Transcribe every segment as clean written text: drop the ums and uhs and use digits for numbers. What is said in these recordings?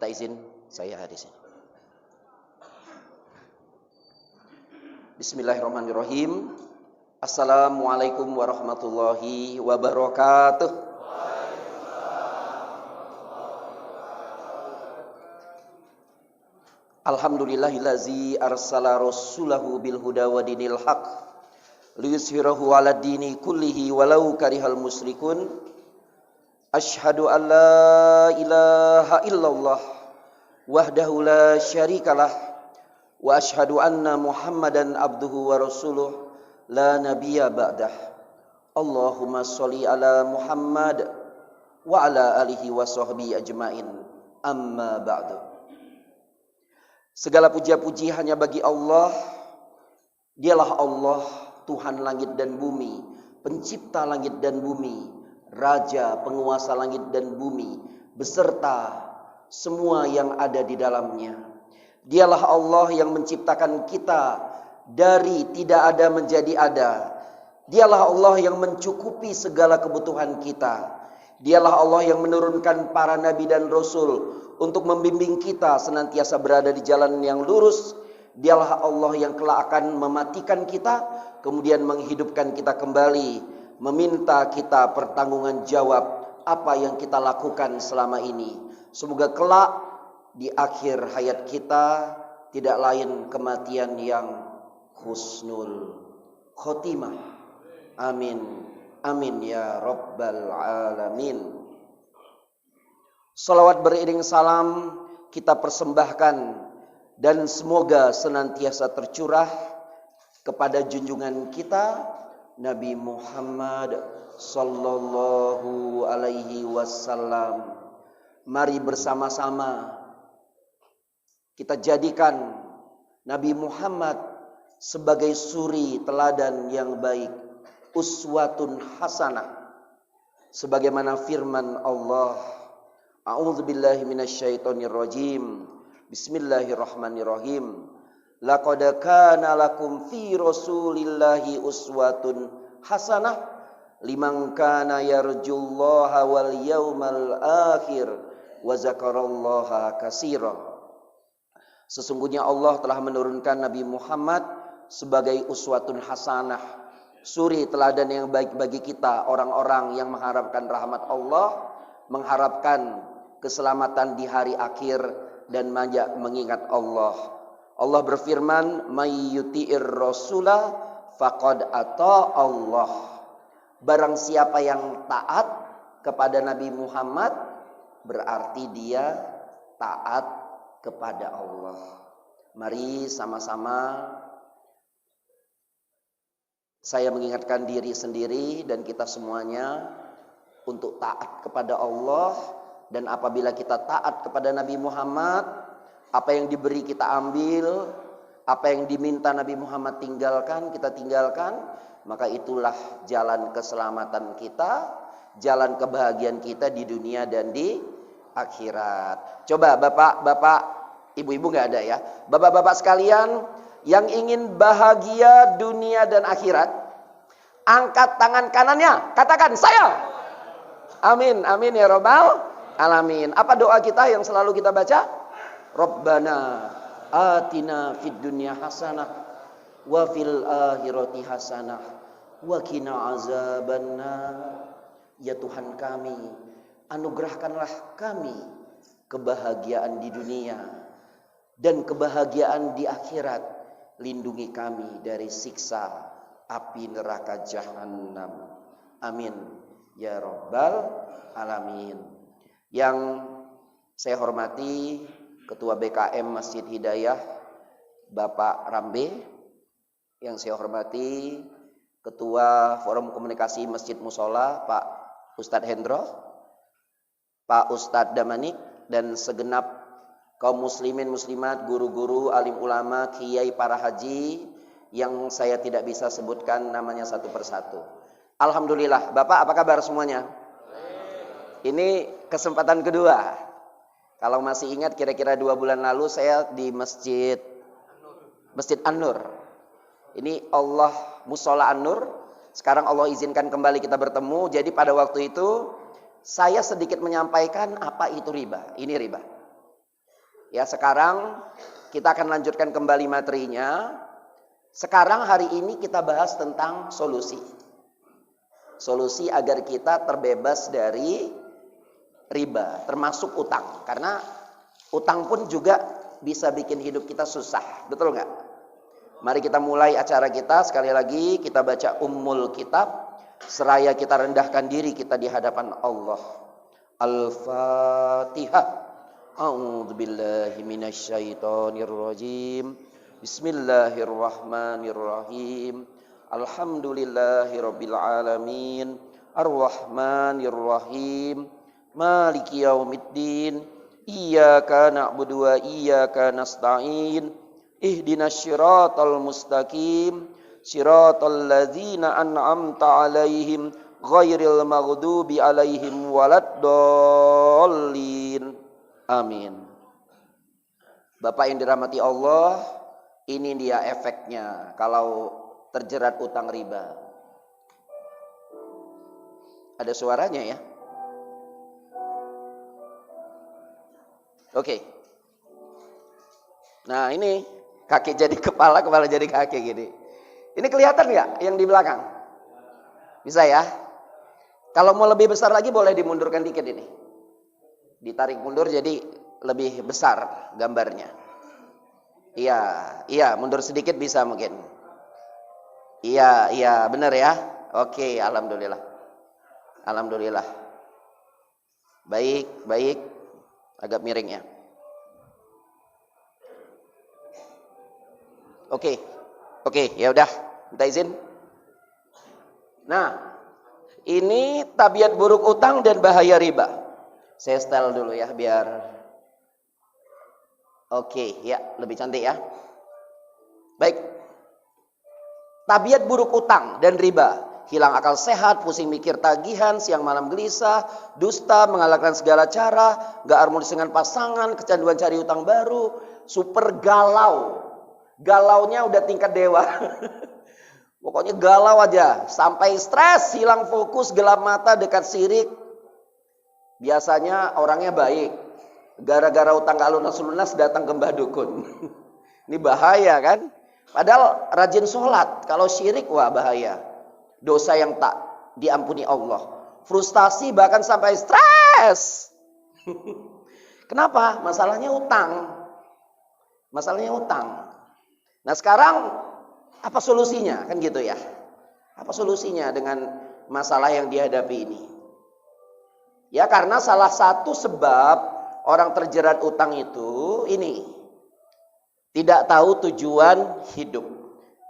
Minta izin saya di sini. Bismillahirrahmanirrahim. Assalamualaikum warahmatullahi wabarakatuh. Alhamdulillahillazi arsala rasulahu bil huda wa dinil haq liyuzhirahu 'ala dini kullihi walau karihal musyrikun. Asyhadu an la ilaha illallah wahdahu la syarikalah wa asyhadu anna Muhammadan abduhu wa rasuluh la nabiyya ba'dah. Allahumma sholli ala Muhammad wa ala alihi wa sahbihi ajmain. Amma ba'du. Segala puja-puji hanya bagi Allah. Dialah Allah, Tuhan langit dan bumi, pencipta langit dan bumi, Raja penguasa langit dan bumi, beserta semua yang ada di dalamnya. Dialah Allah yang menciptakan kita dari tidak ada menjadi ada. Dialah Allah yang mencukupi segala kebutuhan kita. Dialah Allah yang menurunkan para nabi dan rasul untuk membimbing kita senantiasa berada di jalan yang lurus. Dialah Allah yang kelak akan mematikan kita, kemudian menghidupkan kita kembali, meminta kita pertanggungan jawab apa yang kita lakukan selama ini. Semoga kelak di akhir hayat kita tidak lain kematian yang husnul khotimah. Amin. Amin ya rabbal alamin. Salawat beriring salam kita persembahkan dan semoga senantiasa tercurah kepada junjungan kita Nabi Muhammad sallallahu alaihi wasallam. Mari bersama-sama kita jadikan Nabi Muhammad sebagai suri teladan yang baik, uswatun hasanah. Sebagaimana firman Allah, A'udzubillahi minasyaitonirrajim. Bismillahirrahmanirrahim. Laqad kana lakum fi Rasulillahi uswatun hasanah liman kana yarjullaha wal yaumal akhir wa zakarallaha katsira. Sesungguhnya Allah telah menurunkan Nabi Muhammad sebagai uswatun hasanah, suri teladan yang baik bagi kita, orang-orang yang mengharapkan rahmat Allah, mengharapkan keselamatan di hari akhir dan mengingat Allah. Allah berfirman, "May yuti'ir rasula faqad ata Allah." Barang siapa yang taat kepada Nabi Muhammad, berarti dia taat kepada Allah. Mari sama-sama saya mengingatkan diri sendiri dan kita semuanya untuk taat kepada Allah. Dan apabila kita taat kepada Nabi Muhammad, apa yang diberi kita ambil, apa yang diminta Nabi Muhammad tinggalkan, kita tinggalkan. Maka itulah jalan keselamatan kita, jalan kebahagiaan kita di dunia dan di akhirat. Coba bapak-bapak, ibu-ibu gak ada ya. Bapak-bapak sekalian yang ingin bahagia dunia dan akhirat, angkat tangan kanannya, katakan saya. Amin, amin ya rabbal alamin. Apa doa kita yang selalu kita baca? Rabbana atina fid dunya hasanah wa fil akhirati hasanah wa qina azabannar. Ya Tuhan kami, anugerahkanlah kami kebahagiaan di dunia dan kebahagiaan di akhirat. Lindungi kami dari siksa api neraka Jahannam. Amin ya rabbal alamin. Yang saya hormati Ketua BKM Masjid Hidayah Bapak Rambe, yang saya hormati Ketua Forum Komunikasi Masjid Musola Pak Ustadz Hendro, Pak Ustadz Damanik, dan segenap kaum muslimin muslimat, guru-guru, alim ulama, kiai, para haji yang saya tidak bisa sebutkan namanya satu persatu. Alhamdulillah. Bapak apa kabar semuanya? Ini kesempatan kedua. Kalau masih ingat kira-kira 2 bulan lalu saya di Masjid An-Nur. Ini Allah Musola An-Nur. Sekarang Allah izinkan kembali kita bertemu. Jadi pada waktu itu saya sedikit menyampaikan apa itu riba. Ini riba. Ya, sekarang kita akan lanjutkan kembali materinya. Sekarang hari ini kita bahas tentang solusi. Solusi agar kita terbebas dari riba, termasuk utang. Karena utang pun juga bisa bikin hidup kita susah. Betul nggak? Mari kita mulai acara kita. Sekali lagi kita baca Ummul Kitab. Seraya kita rendahkan diri kita di hadapan Allah. Al-Fatihah. A'udzu billahi minasyaitonir rajim. Bismillahirrahmanirrahim. Alhamdulillahirabbil alamin. Arrahmanirrahim. Maliki yaumiddin. Iyyaka na'budu wa iyyaka nasta'in. Ihdinas siratal mustaqim. Siratal ladzina an'amta 'alaihim ghairil maghdubi 'alaihim waladdallin. Amin. Bapak yang dirahmati Allah, ini dia efeknya kalau terjerat utang riba. Ada suaranya ya? Oke. Nah ini kaki jadi kepala, kepala jadi kaki gini. Ini kelihatan nggak yang di belakang? Bisa ya? Kalau mau lebih besar lagi boleh dimundurkan dikit ini. Ditarik mundur jadi lebih besar gambarnya. Iya, mundur sedikit bisa mungkin. Iya, benar ya. Oke, alhamdulillah. Alhamdulillah. Baik. Agak miring ya. Oke, ya udah, minta izin. Nah, ini tabiat buruk utang dan bahaya riba. Saya setel dulu ya biar oke, ya lebih cantik ya. Baik. Tabiat buruk utang dan riba. Hilang akal sehat, pusing mikir tagihan, siang malam gelisah, dusta, mengalahkan segala cara, gak harmonis dengan pasangan, kecanduan cari utang baru, super galau. Galaunya udah tingkat dewa. Pokoknya galau aja, sampai stres, hilang fokus, gelap mata, dekat sirik. Biasanya orangnya baik. Gara-gara utang gak lunas-lunas datang ke Mbah Dukun. Ini bahaya kan? Padahal rajin sholat. Kalau syirik, wah bahaya. Dosa yang tak diampuni Allah. Frustasi bahkan sampai stres. Kenapa? Masalahnya utang. Nah sekarang apa solusinya? Kan gitu ya. Apa solusinya dengan masalah yang dihadapi ini? Ya karena salah satu sebab orang terjerat utang itu ini. Tidak tahu tujuan hidup.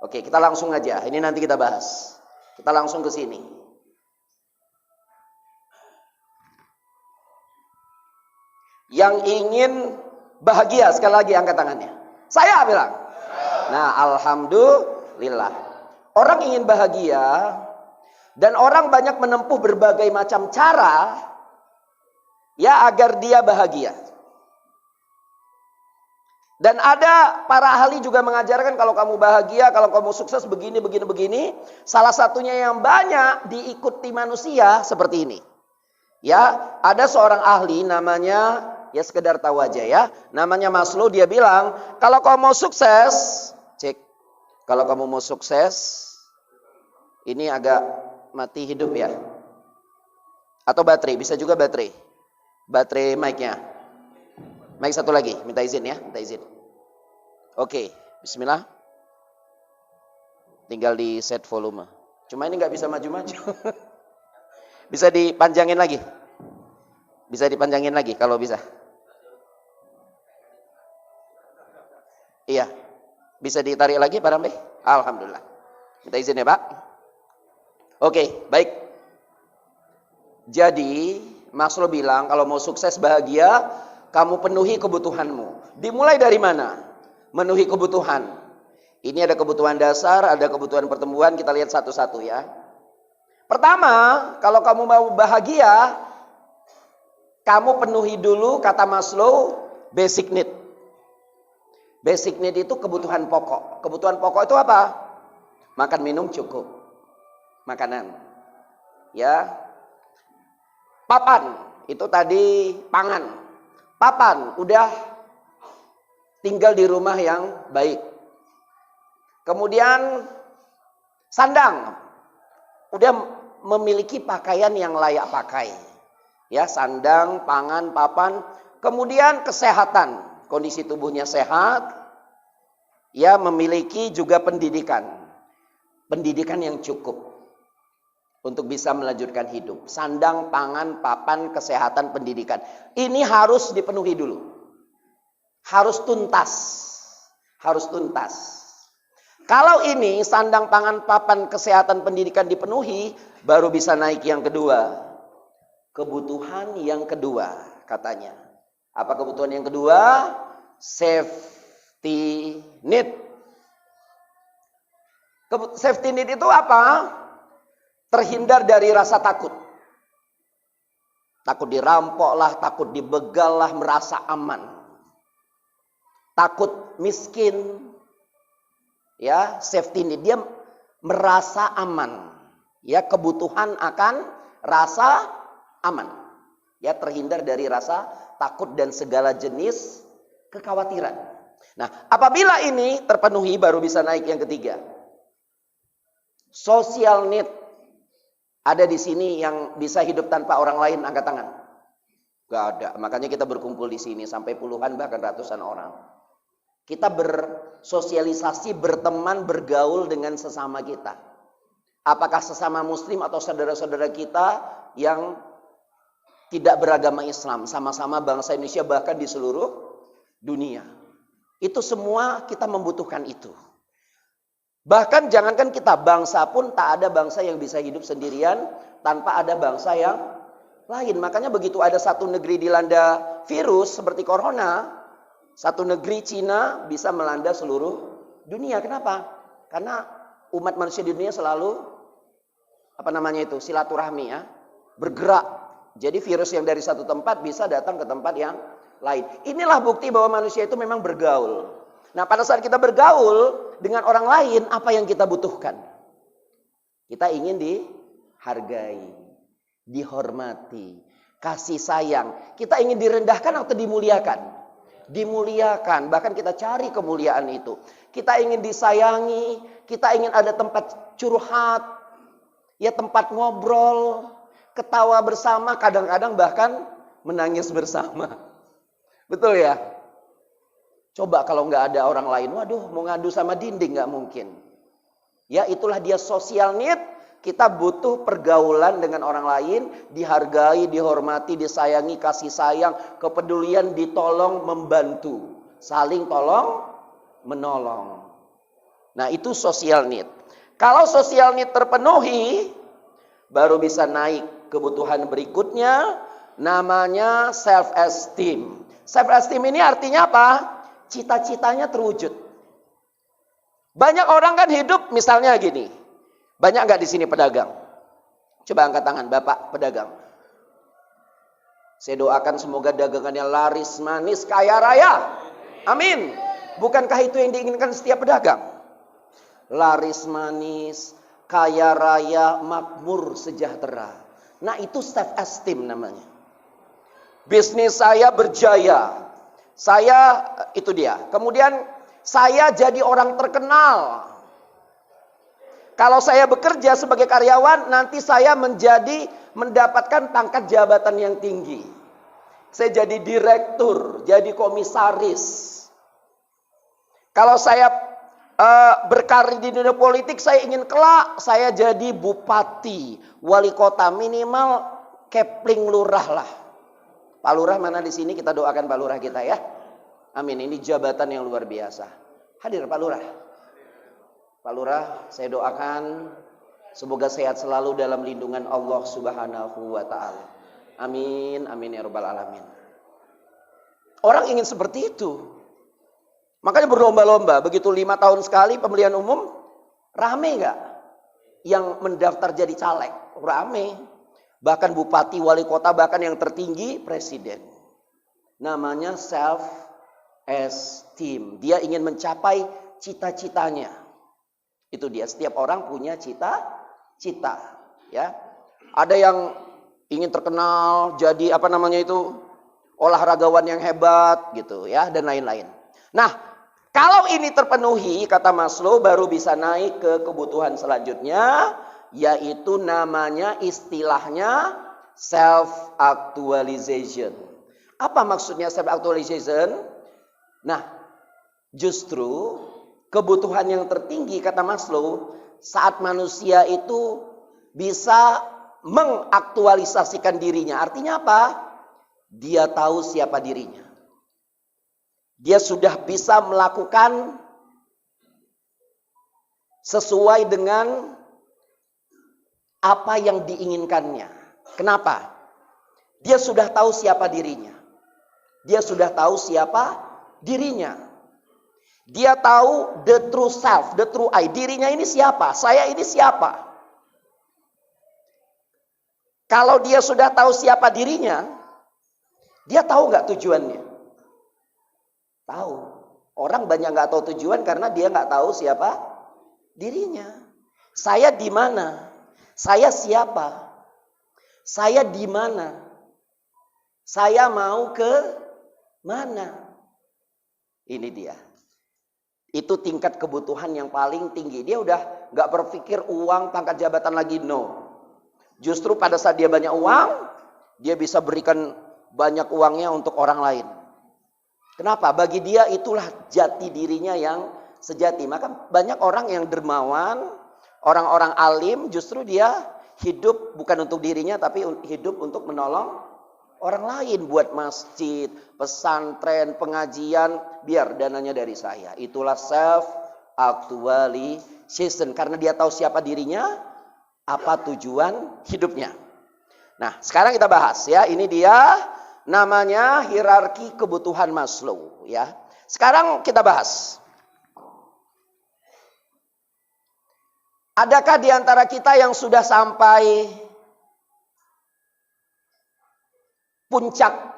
Oke, kita langsung aja. Ini nanti kita bahas. Kita langsung ke sini. Yang ingin bahagia, sekali lagi angkat tangannya. Saya bilang. Nah, alhamdulillah. Orang ingin bahagia dan orang banyak menempuh berbagai macam cara ya agar dia bahagia. Dan ada para ahli juga mengajarkan kalau kamu bahagia, kalau kamu sukses begini. Salah satunya yang banyak diikuti manusia seperti ini. Ya, ada seorang ahli namanya, ya sekedar tahu aja ya. Namanya Maslow, dia bilang, kalau kamu mau sukses, kalau kamu mau sukses, ini agak mati hidup ya. Atau baterai, bisa juga baterai. Baterai mic-nya. Mic satu lagi, minta izin ya, minta izin. Oke, bismillah. Tinggal di set volume. Cuma ini nggak bisa maju-maju. Bisa dipanjangin lagi. Bisa dipanjangin lagi kalau bisa. Iya. Bisa ditarik lagi Pak Rambe? Alhamdulillah. Minta izin ya Pak. Oke, baik. Jadi Maslow bilang kalau mau sukses bahagia, kamu penuhi kebutuhanmu. Dimulai dari mana? Menuhi kebutuhan. Ini ada kebutuhan dasar, ada kebutuhan pertumbuhan. Kita lihat satu-satu ya. Pertama, kalau kamu mau bahagia, kamu penuhi dulu kata Maslow basic need. Basic need itu kebutuhan pokok. Kebutuhan pokok itu apa? Makan minum cukup. Makanan. Ya. Papan, itu tadi pangan. Papan, udah tinggal di rumah yang baik. Kemudian sandang, udah memiliki pakaian yang layak pakai. Ya, sandang, pangan, papan. Kemudian kesehatan, kondisi tubuhnya sehat. Ya, memiliki juga pendidikan. Pendidikan yang cukup untuk bisa melanjutkan hidup. Sandang, pangan, papan, kesehatan, pendidikan. Ini harus dipenuhi dulu. Harus tuntas. Harus tuntas. Kalau ini sandang, pangan, papan, kesehatan, pendidikan dipenuhi, baru bisa naik yang kedua. Kebutuhan yang kedua katanya. Apa kebutuhan yang kedua? Safety need. Safety need itu apa? Terhindar dari rasa takut. Takut dirampok lah, takut dibegal lah, merasa aman. Takut miskin. Ya, safety need, dia merasa aman. Ya, kebutuhan akan rasa aman. Ya, terhindar dari rasa takut dan segala jenis kekhawatiran. Nah, apabila ini terpenuhi baru bisa naik yang ketiga. Social need. Ada di sini yang bisa hidup tanpa orang lain, angkat tangan. Gak ada. Makanya kita berkumpul di sini sampai puluhan bahkan ratusan orang. Kita bersosialisasi, berteman, bergaul dengan sesama kita. Apakah sesama muslim atau saudara-saudara kita yang tidak beragama Islam, sama-sama bangsa Indonesia bahkan di seluruh dunia. Itu semua kita membutuhkan itu. Bahkan jangankan kita, bangsa pun tak ada bangsa yang bisa hidup sendirian tanpa ada bangsa yang lain. Makanya begitu ada satu negeri dilanda virus seperti corona, satu negeri Cina bisa melanda seluruh dunia. Kenapa? Karena umat manusia di dunia selalu silaturahmi ya, bergerak. Jadi virus yang dari satu tempat bisa datang ke tempat yang lain. Inilah bukti bahwa manusia itu memang bergaul. Nah, pada saat kita bergaul dengan orang lain, apa yang kita butuhkan? Kita ingin dihargai, dihormati, kasih sayang. Kita ingin direndahkan atau dimuliakan? Dimuliakan, bahkan kita cari kemuliaan itu. Kita ingin disayangi, kita ingin ada tempat curhat, ya tempat ngobrol, ketawa bersama, kadang-kadang bahkan menangis bersama. Betul ya? Coba kalau nggak ada orang lain, waduh mau ngadu sama dinding nggak mungkin. Ya itulah dia social need. Kita butuh pergaulan dengan orang lain, dihargai, dihormati, disayangi, kasih sayang, kepedulian, ditolong, membantu. Saling tolong, menolong. Nah itu social need. Kalau social need terpenuhi, baru bisa naik kebutuhan berikutnya, namanya self-esteem. Self-esteem ini artinya apa? Cita-citanya terwujud. Banyak orang kan hidup misalnya gini. Banyak nggak di sini pedagang? Coba angkat tangan, Bapak pedagang. Saya doakan semoga dagangannya laris, manis, kaya raya. Amin. Bukankah itu yang diinginkan setiap pedagang? Laris, manis, kaya raya, makmur, sejahtera. Nah itu self-esteem namanya. Bisnis saya berjaya. Saya, itu dia. Kemudian saya jadi orang terkenal. Kalau saya bekerja sebagai karyawan, nanti saya mendapatkan pangkat jabatan yang tinggi. Saya jadi direktur, jadi komisaris. Kalau saya berkarir di dunia politik, saya ingin kelak saya jadi bupati, wali kota, minimal kepling lurah lah. Pak Lurah mana di sini, kita doakan Pak Lurah kita ya. Amin, ini jabatan yang luar biasa. Hadir Pak Lurah. Pak Lurah, saya doakan semoga sehat selalu dalam lindungan Allah Subhanahu wa taala. Amin, amin ya rabbal alamin. Orang ingin seperti itu. Makanya berlomba-lomba, begitu 5 tahun sekali pemilihan umum, rame nggak? Yang mendaftar jadi caleg, rame. Bahkan bupati, wali kota, bahkan yang tertinggi presiden. Namanya self-esteem. Dia ingin mencapai cita-citanya. Itu dia, setiap orang punya cita-cita. Ya. Ada yang ingin terkenal, jadi olahragawan yang hebat gitu ya, dan lain-lain. Nah, kalau ini terpenuhi, kata Maslow, baru bisa naik ke kebutuhan selanjutnya, yaitu namanya istilahnya self-actualization. Apa maksudnya self-actualization? Nah, justru kebutuhan yang tertinggi, kata Maslow, saat manusia itu bisa mengaktualisasikan dirinya. Artinya apa? Dia tahu siapa dirinya. Dia sudah bisa melakukan sesuai dengan apa yang diinginkannya. Kenapa? Dia sudah tahu siapa dirinya. Dia sudah tahu siapa dirinya. Dia tahu the true self, the true I. Dirinya ini siapa? Saya ini siapa? Kalau dia sudah tahu siapa dirinya, dia tahu nggak tujuannya? Tahu. Orang banyak nggak tahu tujuan karena dia nggak tahu siapa dirinya. Saya di mana? Saya siapa? Saya di mana? Saya mau ke mana? Ini dia. Itu tingkat kebutuhan yang paling tinggi. Dia udah nggak berpikir uang, pangkat jabatan lagi, no. Justru pada saat dia banyak uang, dia bisa berikan banyak uangnya untuk orang lain. Kenapa? Bagi dia itulah jati dirinya yang sejati. Maka banyak orang yang dermawan, orang-orang alim, justru dia hidup bukan untuk dirinya, tapi hidup untuk menolong orang lain. Buat masjid, pesantren, pengajian, biar dananya dari saya. Itulah self-actualization. Karena dia tahu siapa dirinya, apa tujuan hidupnya. Nah, sekarang kita bahas ya. Ini dia namanya hierarki kebutuhan Maslow ya. Sekarang kita bahas. Adakah di antara kita yang sudah sampai puncak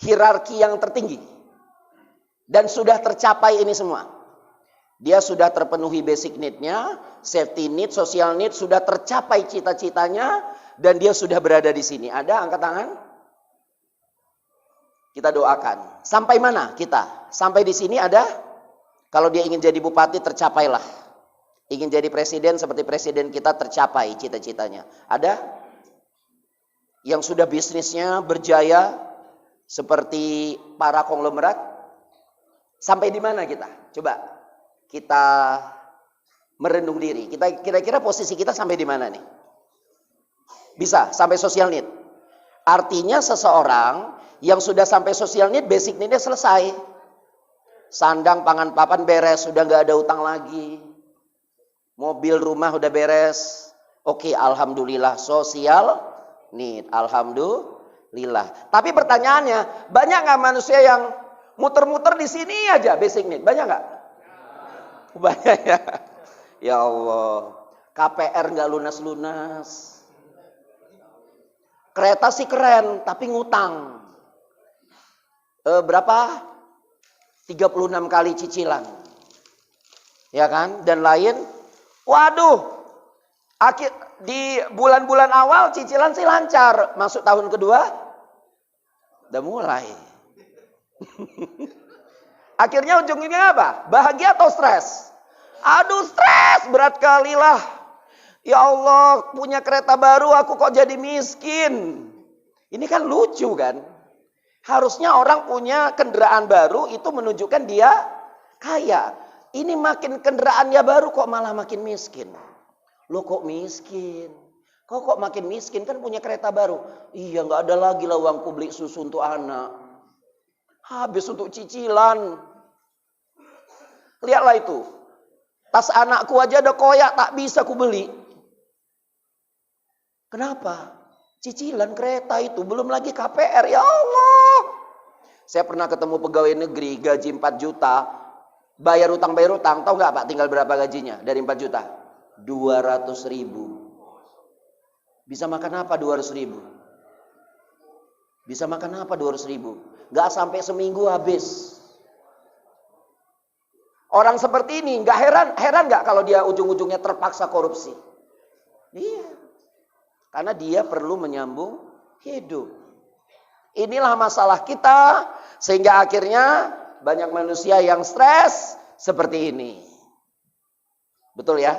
hierarki yang tertinggi dan sudah tercapai ini semua? Dia sudah terpenuhi basic need-nya, safety need, social need, sudah tercapai cita-citanya, dan dia sudah berada di sini. Ada angkat tangan? Kita doakan. Sampai mana kita? Sampai di sini ada? Kalau dia ingin jadi bupati, tercapailah. Ingin jadi presiden seperti presiden kita, tercapai cita-citanya. Ada? Yang sudah bisnisnya berjaya seperti para konglomerat? Sampai di mana kita? Coba kita merenung diri. Kita kira-kira posisi kita sampai di mana nih? Bisa sampai social need. Artinya seseorang yang sudah sampai social need, basic need-nya selesai. Sandang, pangan, papan beres, sudah nggak ada utang lagi. Mobil, rumah udah beres. Oke, alhamdulillah, social need, alhamdulillah. Tapi pertanyaannya, banyak nggak manusia yang muter-muter di sini aja basic need? Banyak nggak? Banyak ya. Ya Allah, KPR nggak lunas-lunas. Kereta sih keren, tapi ngutang. Berapa? 36 kali cicilan. Ya kan? Dan lain. Waduh. Di bulan-bulan awal cicilan sih lancar. Masuk tahun kedua. Udah mulai. Akhirnya ujung-ujungnya apa? Bahagia atau stres? Aduh, stres. Berat kali lah. Ya Allah, punya kereta baru aku kok jadi miskin. Ini kan lucu kan? Harusnya orang punya kendaraan baru itu menunjukkan dia kaya. Ini makin kendaraannya baru kok malah makin miskin. Loh kok miskin? Kok makin miskin, kan punya kereta baru. Iya, nggak ada lagi lah uangku beli susu untuk anak. Habis untuk cicilan. Lihatlah itu. Tas anakku aja ada koyak, tak bisa ku beli. Kenapa? Cicilan kereta itu, belum lagi KPR, ya Allah. Saya pernah ketemu pegawai negeri, gaji 4 juta. Bayar utang, tahu nggak Pak tinggal berapa gajinya dari 4 juta? 200 ribu. Bisa makan apa 200 ribu? Bisa makan apa 200 ribu? Nggak sampai seminggu habis. Orang seperti ini, nggak heran nggak kalau dia ujung-ujungnya terpaksa korupsi? Iya. Karena dia perlu menyambung hidup. Inilah masalah kita. Sehingga akhirnya banyak manusia yang stres seperti ini. Betul ya?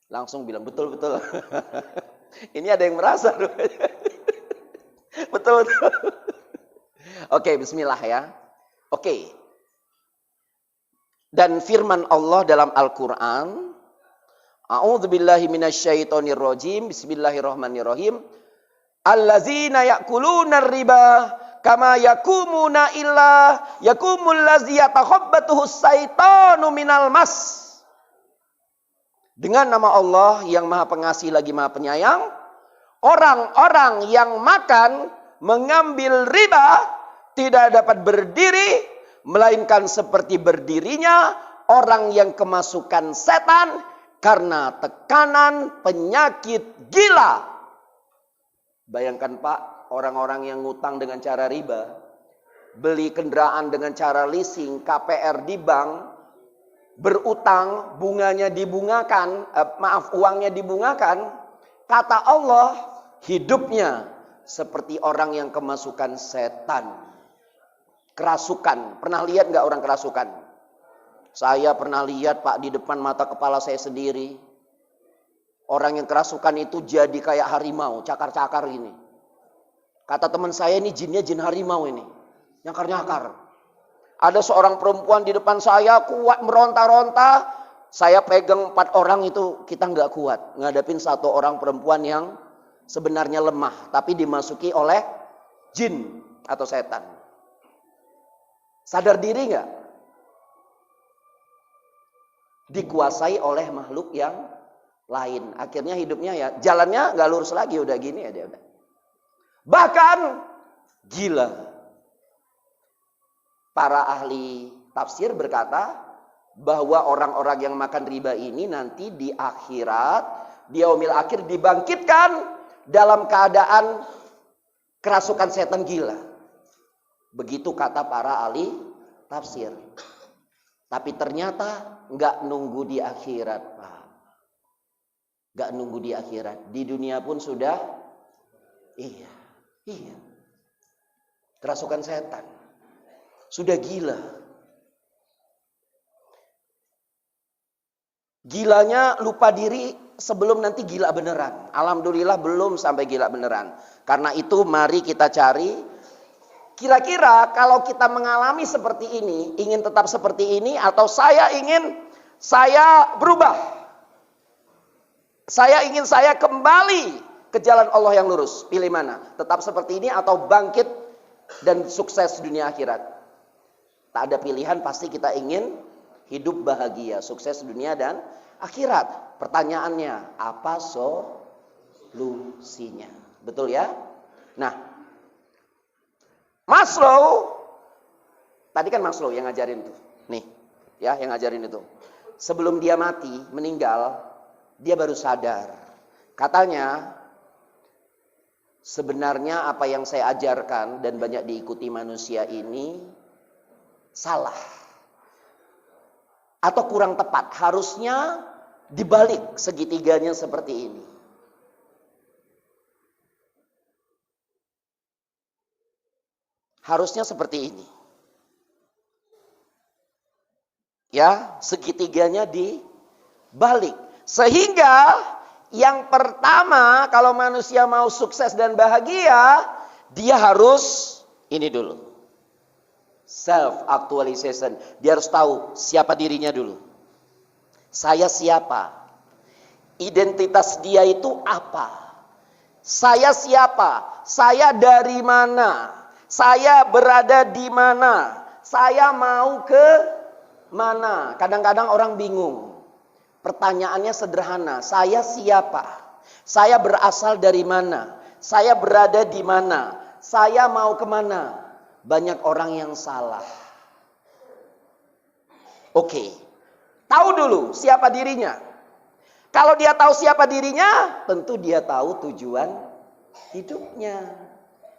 Langsung bilang betul-betul. Ini ada yang merasa. Betul-betul. Oke, bismillah ya. Oke. Dan firman Allah dalam Al-Quran, A'udzubillahi minasyaitonirrajim, bismillahirrahmanirrahim. Allazina ya'kuluna riba kama yakumuna illa yakumul ladzi yatakhabbatuhus syaitanu minal mas. Dengan nama Allah yang Maha Pengasih lagi Maha Penyayang, orang-orang yang makan mengambil riba tidak dapat berdiri melainkan seperti berdirinya orang yang kemasukan setan karena tekanan penyakit gila. Bayangkan Pak, orang-orang yang ngutang dengan cara riba, beli kendaraan dengan cara leasing, KPR di bank, berutang, bunganya dibungakan, uangnya dibungakan. Kata Allah, hidupnya seperti orang yang kemasukan setan. Kerasukan, pernah lihat nggak orang kerasukan? Saya pernah lihat Pak di depan mata kepala saya sendiri. Orang yang kerasukan itu jadi kayak harimau, cakar-cakar gini. Kata teman saya ini jinnya jin harimau ini. Nyakar-nyakar. Ada seorang perempuan di depan saya kuat meronta-ronta. Saya pegang 4 orang itu kita nggak kuat. Ngadepin 1 orang perempuan yang sebenarnya lemah. Tapi dimasuki oleh jin atau setan. Sadar diri nggak? Dikuasai oleh makhluk yang lain. Akhirnya hidupnya ya jalannya nggak lurus lagi, udah gini ya dia udah. Bahkan gila. Para ahli tafsir berkata bahwa orang-orang yang makan riba ini nanti di akhirat, di yaumil akhir dibangkitkan dalam keadaan kerasukan setan gila. Begitu kata para ahli tafsir. Tapi ternyata nggak nunggu di akhirat, Pak. Gak nunggu di akhirat. Di dunia pun sudah. Iya. Kerasukan setan. Sudah gila. Gilanya lupa diri sebelum nanti gila beneran. Alhamdulillah belum sampai gila beneran. Karena itu mari kita cari. Kira-kira kalau kita mengalami seperti ini. Ingin tetap seperti ini. Atau saya berubah. Saya ingin kembali ke jalan Allah yang lurus. Pilih mana? Tetap seperti ini atau bangkit dan sukses dunia akhirat? Tak ada pilihan, pasti kita ingin hidup bahagia, sukses dunia dan akhirat. Pertanyaannya, apa solusinya? Betul ya? Nah, Maslow, tadi kan Maslow yang ngajarin tuh. Nih, ya yang ngajarin itu. Sebelum dia mati, meninggal, dia baru sadar. Katanya, sebenarnya apa yang saya ajarkan dan banyak diikuti manusia ini salah. Atau kurang tepat. Harusnya dibalik segitiganya seperti ini. Harusnya seperti ini. Ya, segitiganya dibalik. Sehingga yang pertama kalau manusia mau sukses dan bahagia, dia harus ini dulu. Self actualization. Dia harus tahu siapa dirinya dulu. Saya siapa? Identitas dia itu apa? Saya siapa? Saya dari mana? Saya berada di mana? Saya mau ke mana? Kadang-kadang orang bingung. Pertanyaannya sederhana, saya siapa? Saya berasal dari mana? Saya berada di mana? Saya mau kemana? Banyak orang yang salah. Oke, tahu dulu siapa dirinya. Kalau dia tahu siapa dirinya, tentu dia tahu tujuan hidupnya.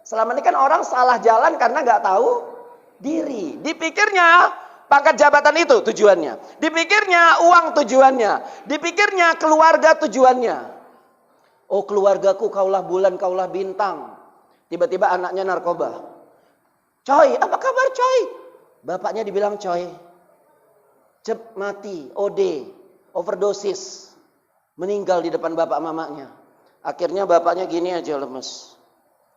Selama ini kan orang salah jalan karena nggak tahu diri. Dipikirnya pangkat jabatan itu tujuannya. Dipikirnya uang tujuannya. Dipikirnya keluarga tujuannya. Oh keluargaku kaulah bulan, kaulah bintang. Tiba-tiba anaknya narkoba. Coy, apa kabar coy? Bapaknya dibilang coy. Cep, mati, OD, overdosis. Meninggal di depan bapak mamanya. Akhirnya bapaknya gini aja lemes.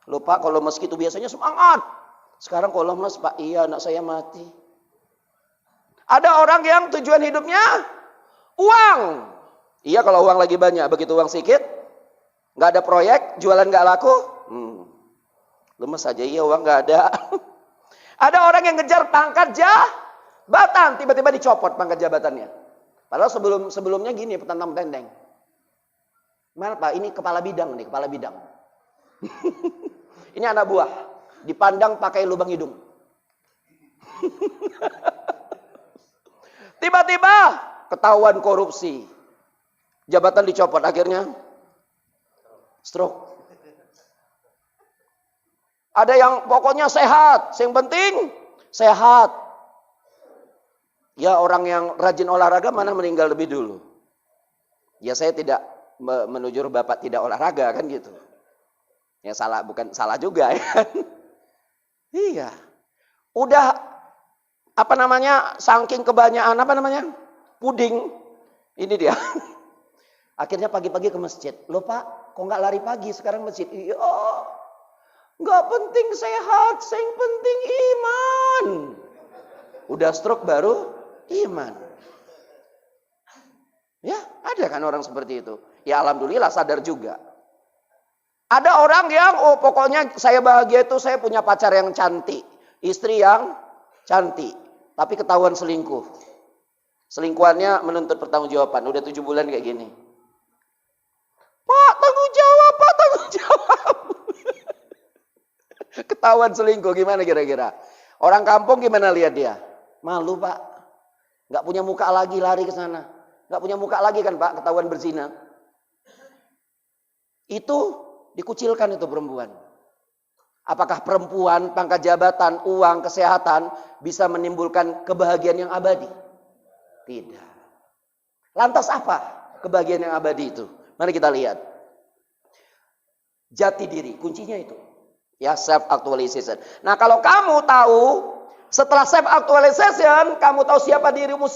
Lupa kalau lemes gitu biasanya semangat. Sekarang kalau lemes, Pak, iya anak saya mati. Ada orang yang tujuan hidupnya uang. Iya kalau uang lagi banyak, begitu uang sedikit, nggak ada proyek, jualan nggak laku, lemes aja, iya uang nggak ada. Ada orang yang ngejar pangkat jabatan, tiba-tiba dicopot pangkat jabatannya. Padahal sebelumnya gini, petantang tendeng. Mana Pak? Ini kepala bidang nih, kepala bidang. Ini anak buah, dipandang pakai lubang hidung. Tiba-tiba ketahuan korupsi. Jabatan dicopot, akhirnya stroke. Ada yang pokoknya sehat, yang penting sehat. Ya orang yang rajin olahraga mana meninggal lebih dulu. Ya saya tidak menujur Bapak tidak olahraga kan gitu. Ya salah, bukan salah juga ya. Iya. Udah apa namanya, saking kebanyakan apa namanya, puding. Ini dia. Akhirnya pagi-pagi ke masjid. Loh Pak, kok nggak lari pagi sekarang masjid? Iya, nggak penting sehat, yang penting iman. Udah stroke baru iman. Ya, ada kan orang seperti itu. Ya alhamdulillah sadar juga. Ada orang yang, oh pokoknya saya bahagia itu saya punya pacar yang cantik. Istri yang cantik. Tapi ketahuan selingkuh. Selingkuhannya menuntut pertanggungjawaban. Udah 7 bulan kayak gini. Pak, tanggung jawab, Pak, tanggung jawab. Ketahuan selingkuh, gimana kira-kira? Orang kampung gimana lihat dia? Malu, Pak. Nggak punya muka lagi, lari ke sana. Nggak punya muka lagi kan, Pak, ketahuan berzina. Itu dikucilkan itu perempuan. Apakah perempuan, pangkat jabatan, uang, kesehatan bisa menimbulkan kebahagiaan yang abadi? Tidak. Lantas apa kebahagiaan yang abadi itu? Mari kita lihat. Jati diri, kuncinya itu. Ya, self actualization. Nah, kalau kamu tahu setelah self actualization, kamu tahu siapa dirimu,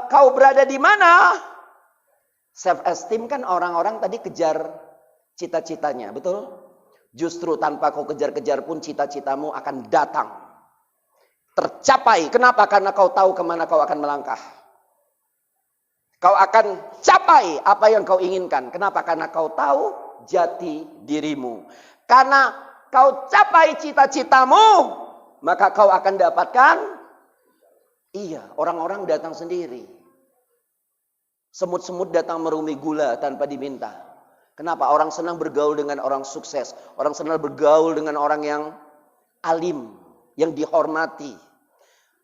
kau berada di mana? Self esteem kan orang-orang tadi kejar cita-citanya, betul? Justru tanpa kau kejar-kejar pun cita-citamu akan datang. Tercapai. Kenapa? Karena kau tahu kemana kau akan melangkah. Kau akan capai apa yang kau inginkan. Kenapa? Karena kau tahu jati dirimu. Karena kau capai cita-citamu, maka kau akan dapatkan, iya, orang-orang datang sendiri. Semut-semut datang merumi gula tanpa diminta. Kenapa? Orang senang bergaul dengan orang sukses. Orang senang bergaul dengan orang yang alim, yang dihormati.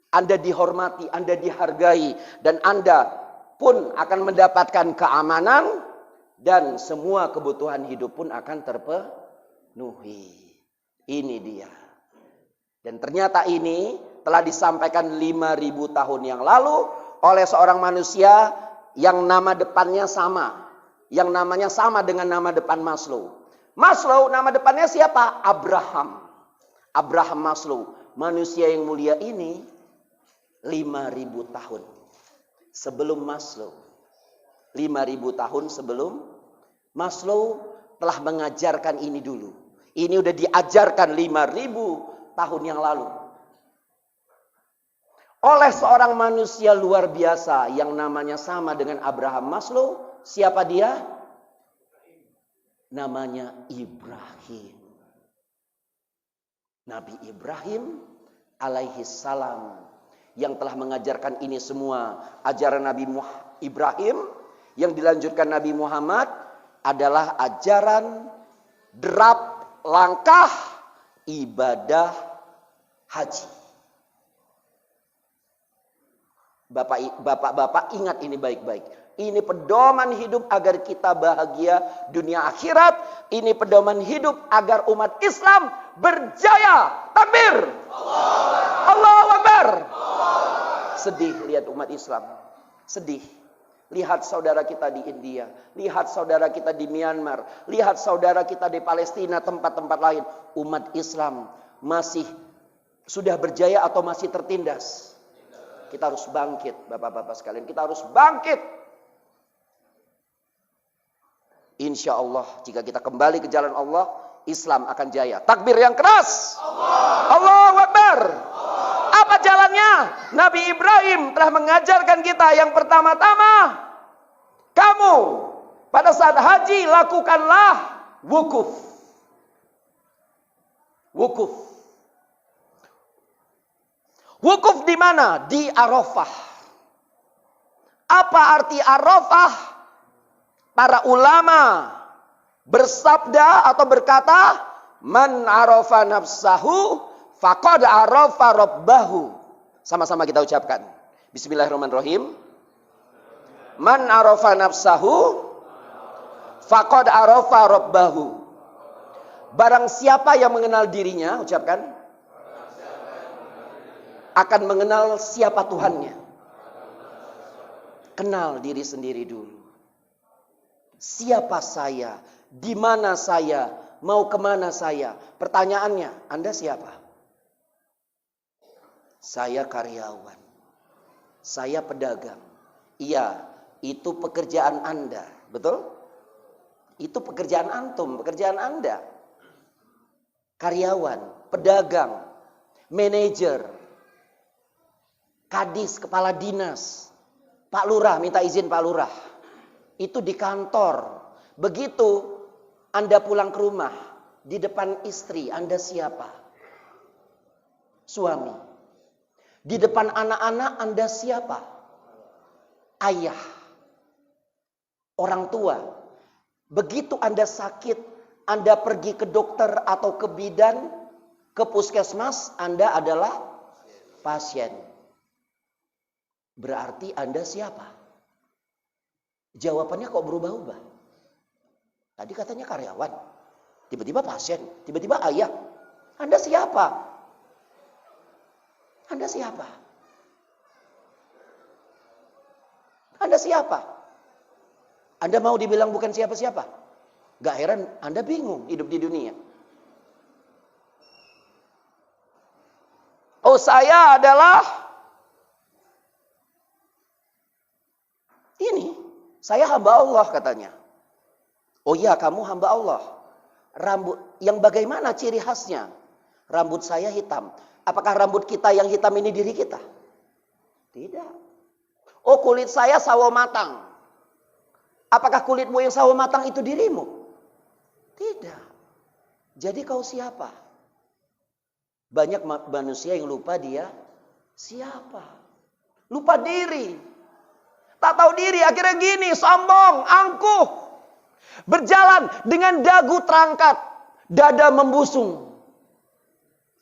Anda dihormati, Anda dihargai, dan Anda pun akan mendapatkan keamanan, dan semua kebutuhan hidup pun akan terpenuhi. Ini dia. Dan ternyata ini telah disampaikan 5.000 tahun yang lalu oleh seorang manusia yang nama depannya sama. Yang namanya sama dengan nama depan Maslow. Maslow nama depannya siapa? Abraham. Abraham Maslow. Manusia yang mulia ini 5.000 tahun sebelum Maslow. 5.000 tahun sebelum Maslow telah mengajarkan ini dulu. Ini udah diajarkan 5.000 tahun yang lalu. Oleh seorang manusia luar biasa yang namanya sama dengan Abraham Maslow. Siapa dia? Namanya Ibrahim. Nabi Ibrahim alaihi salam yang telah mengajarkan ini semua. Ajaran Nabi Ibrahim yang dilanjutkan Nabi Muhammad adalah ajaran derap langkah ibadah haji. Bapak-bapak ingat ini baik-baik. Ini pedoman hidup agar kita bahagia dunia akhirat. Ini pedoman hidup agar umat Islam berjaya. Takbir. Allahu Akbar. Sedih lihat umat Islam. Sedih. Lihat saudara kita di India, lihat saudara kita di Myanmar, lihat saudara kita di Palestina, tempat-tempat lain. Umat Islam masih sudah berjaya atau masih tertindas? Kita harus bangkit, Bapak-bapak sekalian. Kita harus bangkit. Insya Allah, jika kita kembali ke jalan Allah, Islam akan jaya. Takbir yang keras. Allahu Akbar. Apa jalannya? Nabi Ibrahim telah mengajarkan kita yang pertama-tama, kamu pada saat haji lakukanlah wukuf. Wukuf. Wukuf di mana? Di Arafah. Apa arti Arafah? Para ulama bersabda atau berkata, man arafa nafsahu faqad arafa rabbahu. Sama-sama kita ucapkan. Bismillahirrahmanirrahim. Man arafa nafsahu faqad arafa rabbahu. Barang siapa yang mengenal dirinya, ucapkan, akan mengenal siapa Tuhannya. Kenal diri sendiri dulu. Siapa saya? Di mana saya? Mau kemana saya? Pertanyaannya, Anda siapa? Saya karyawan. Saya pedagang. Iya, itu pekerjaan Anda. Betul? Itu pekerjaan antum, pekerjaan Anda. Karyawan, pedagang, manajer, kadis, kepala dinas, Pak Lurah, minta izin Pak Lurah. Itu di kantor. Begitu Anda pulang ke rumah, di depan istri, Anda siapa? Suami. Di depan anak-anak, Anda siapa? Ayah. Orang tua. Begitu Anda sakit, Anda pergi ke dokter atau ke bidan, ke puskesmas, Anda adalah pasien. Berarti Anda siapa? Jawabannya kok berubah-ubah. Tadi katanya karyawan, tiba-tiba pasien, tiba-tiba ayah. Anda siapa? Anda siapa? Anda siapa? Anda mau dibilang bukan siapa-siapa? Gak heran Anda bingung hidup di dunia. Oh, saya adalah ini. Saya hamba Allah katanya. Oh iya, kamu hamba Allah. Rambut yang bagaimana ciri khasnya? Rambut saya hitam. Apakah rambut kita yang hitam ini diri kita? Tidak. Oh, kulit saya sawo matang. Apakah kulitmu yang sawo matang itu dirimu? Tidak. Jadi kau siapa? Banyak manusia yang lupa dia siapa. Lupa diri. Tak tahu diri, akhirnya gini, sombong, angkuh. Berjalan dengan dagu terangkat, dada membusung.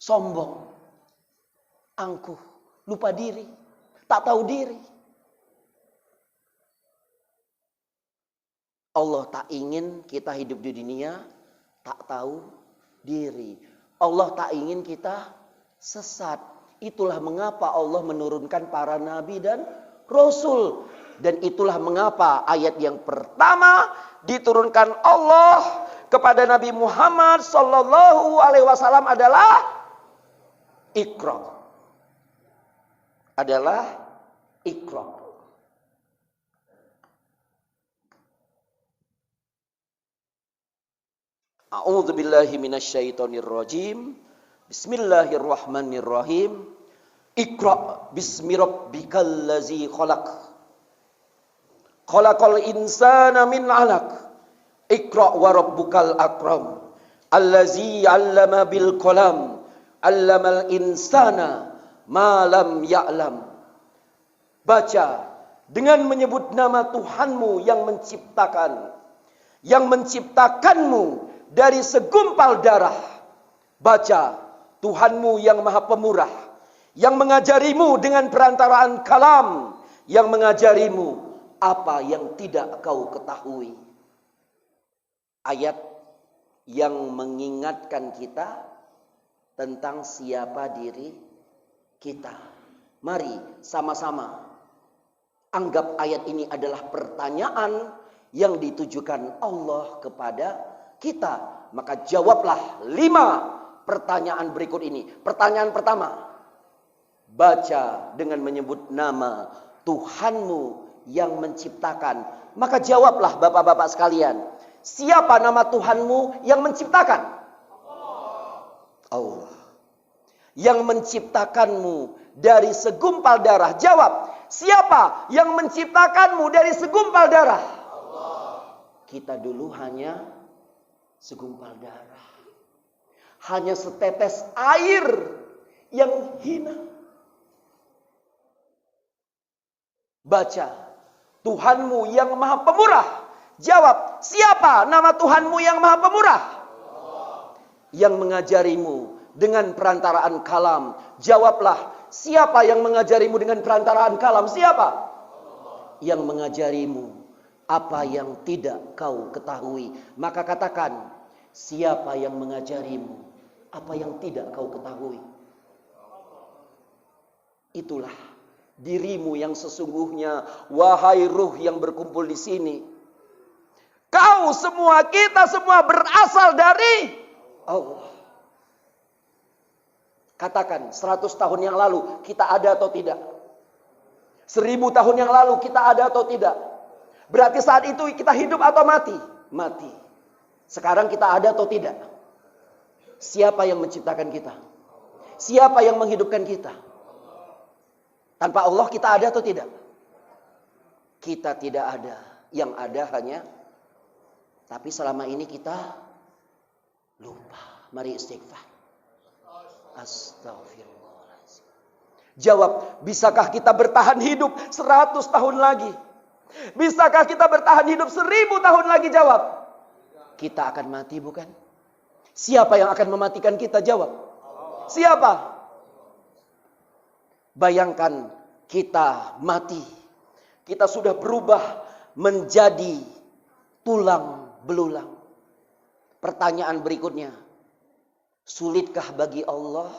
Sombong, angkuh, lupa diri, tak tahu diri. Allah tak ingin kita hidup di dunia tak tahu diri. Allah tak ingin kita sesat. Itulah mengapa Allah menurunkan para nabi dan rasul. Dan itulah mengapa ayat yang pertama diturunkan Allah kepada Nabi Muhammad sallallahu alaihi wasallam adalah Iqra. Adalah Iqra. A'udzu billahi minasyaitonir rajim. Bismillahirrahmanirrahim. Iqra bismi rabbikal ladzi khalaq. Khalaqal insana min 'alaq. Iqra wa rabbukal akram. Allazi 'allama bil qalam. 'Allamal insana ma lam ya'lam. Baca dengan menyebut nama Tuhanmu yang menciptakan. Yang menciptakanmu dari segumpal darah. Baca Tuhanmu yang Maha Pemurah. Yang mengajarimu dengan perantaraan kalam. Yang mengajarimu apa yang tidak kau ketahui. Ayat yang mengingatkan kita tentang siapa diri kita. Mari sama-sama Anggap ayat ini adalah pertanyaan yang ditujukan Allah kepada kita. Maka jawablah 5 pertanyaan berikut ini. Pertanyaan pertama, baca dengan menyebut nama Tuhanmu yang menciptakan. Maka jawablah bapak-bapak sekalian, siapa nama Tuhanmu yang menciptakan? Allah. Yang menciptakanmu dari segumpal darah. Jawab, siapa yang menciptakanmu dari segumpal darah? Allah. Kita dulu hanya segumpal darah. Hanya setetes air yang hina. Baca, Tuhanmu yang maha pemurah. Jawab, siapa nama Tuhanmu yang maha pemurah? Allah. Yang mengajarimu dengan perantaraan kalam. Jawablah, siapa yang mengajarimu dengan perantaraan kalam? Siapa? Allah. Yang mengajarimu apa yang tidak kau ketahui. Maka katakan, siapa yang mengajarimu apa yang tidak kau ketahui? Itulah dirimu yang sesungguhnya, wahai ruh yang berkumpul di sini. Kau semua, kita semua berasal dari Allah. Katakan, 100 tahun yang lalu kita ada atau tidak? 1000 tahun yang lalu kita ada atau tidak? Berarti saat itu kita hidup atau mati? Mati. Sekarang kita ada atau tidak? Siapa yang menciptakan kita? Siapa yang menghidupkan kita? Tanpa Allah kita ada atau tidak? Kita tidak ada. Yang ada hanya, tapi selama ini kita lupa. Mari istighfar. Astagfirullahaladzim. Jawab, bisakah kita bertahan hidup 100 tahun lagi? Bisakah kita bertahan hidup 1000 tahun lagi? Jawab. Kita akan mati, bukan? Siapa yang akan mematikan kita? Jawab. Siapa? Bayangkan kita mati. Kita sudah berubah menjadi tulang belulang. Pertanyaan berikutnya, sulitkah bagi Allah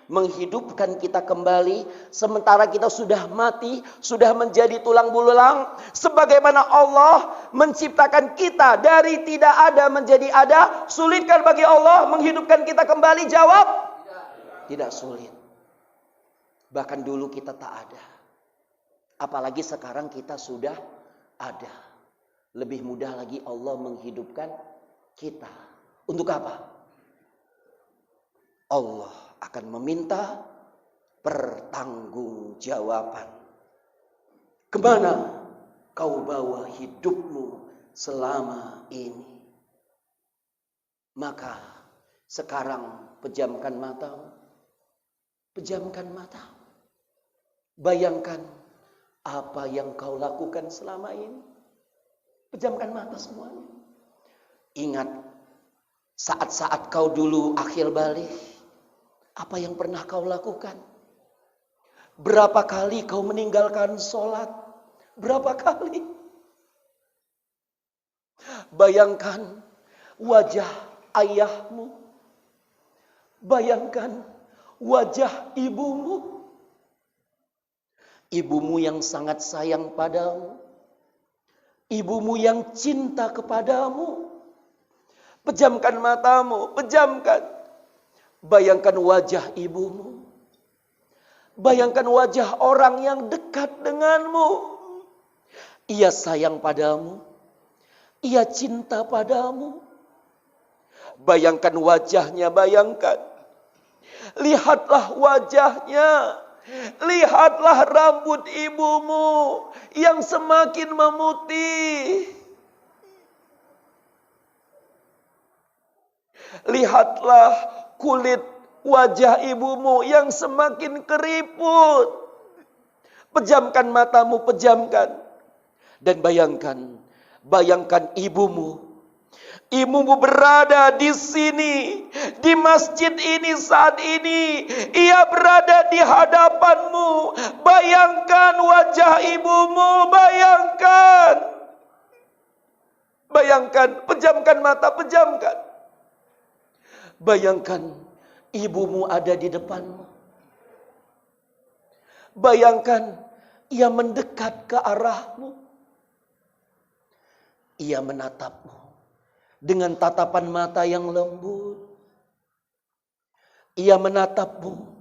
menghidupkan kita kembali sementara kita sudah mati, sudah menjadi tulang belulang, sebagaimana Allah menciptakan kita dari tidak ada menjadi ada? Sulitkah bagi Allah menghidupkan kita kembali? Jawab, tidak sulit. Bahkan dulu kita tak ada, apalagi sekarang kita sudah ada. Lebih mudah lagi Allah menghidupkan kita. Untuk apa? Allah akan meminta pertanggungjawaban. Kemana kau bawa hidupmu selama ini? Maka sekarang pejamkan matamu. Pejamkan matamu. Bayangkan apa yang kau lakukan selama ini. Pejamkan mata semuanya. Ingat saat-saat kau dulu akhir balik. Apa yang pernah kau lakukan? Berapa kali kau meninggalkan sholat? Berapa kali? Bayangkan wajah ayahmu. Bayangkan wajah ibumu. Ibumu yang sangat sayang padamu. Ibumu yang cinta kepadamu. Pejamkan matamu, pejamkan. Bayangkan wajah ibumu. Bayangkan wajah orang yang dekat denganmu. Ia sayang padamu. Ia cinta padamu. Bayangkan wajahnya, bayangkan. Lihatlah wajahnya. Lihatlah rambut ibumu yang semakin memutih. Lihatlah kulit wajah ibumu yang semakin keriput. Pejamkan matamu, pejamkan. Dan bayangkan, bayangkan ibumu. Ibumu berada di sini, di masjid ini saat ini. Ia berada di hadapanmu. Bayangkan wajah ibumu, bayangkan. Bayangkan, pejamkan mata, pejamkan. Bayangkan ibumu ada di depanmu. Bayangkan Ia mendekat ke arahmu. Ia menatapmu dengan tatapan mata yang lembut. Ia menatapmu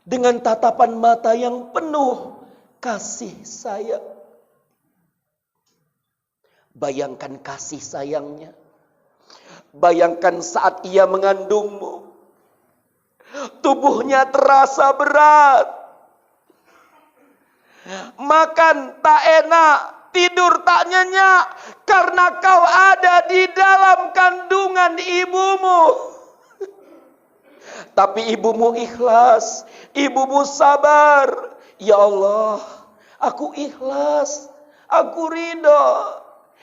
dengan tatapan mata yang penuh kasih sayang. Bayangkan kasih sayangnya. Bayangkan saat ia mengandungmu. Tubuhnya terasa berat. Makan tak enak, tidur tak nyenyak. Karena kau ada di dalam kandungan ibumu. Tapi ibumu ikhlas, ibumu sabar. Ya Allah, aku ikhlas, aku ridho.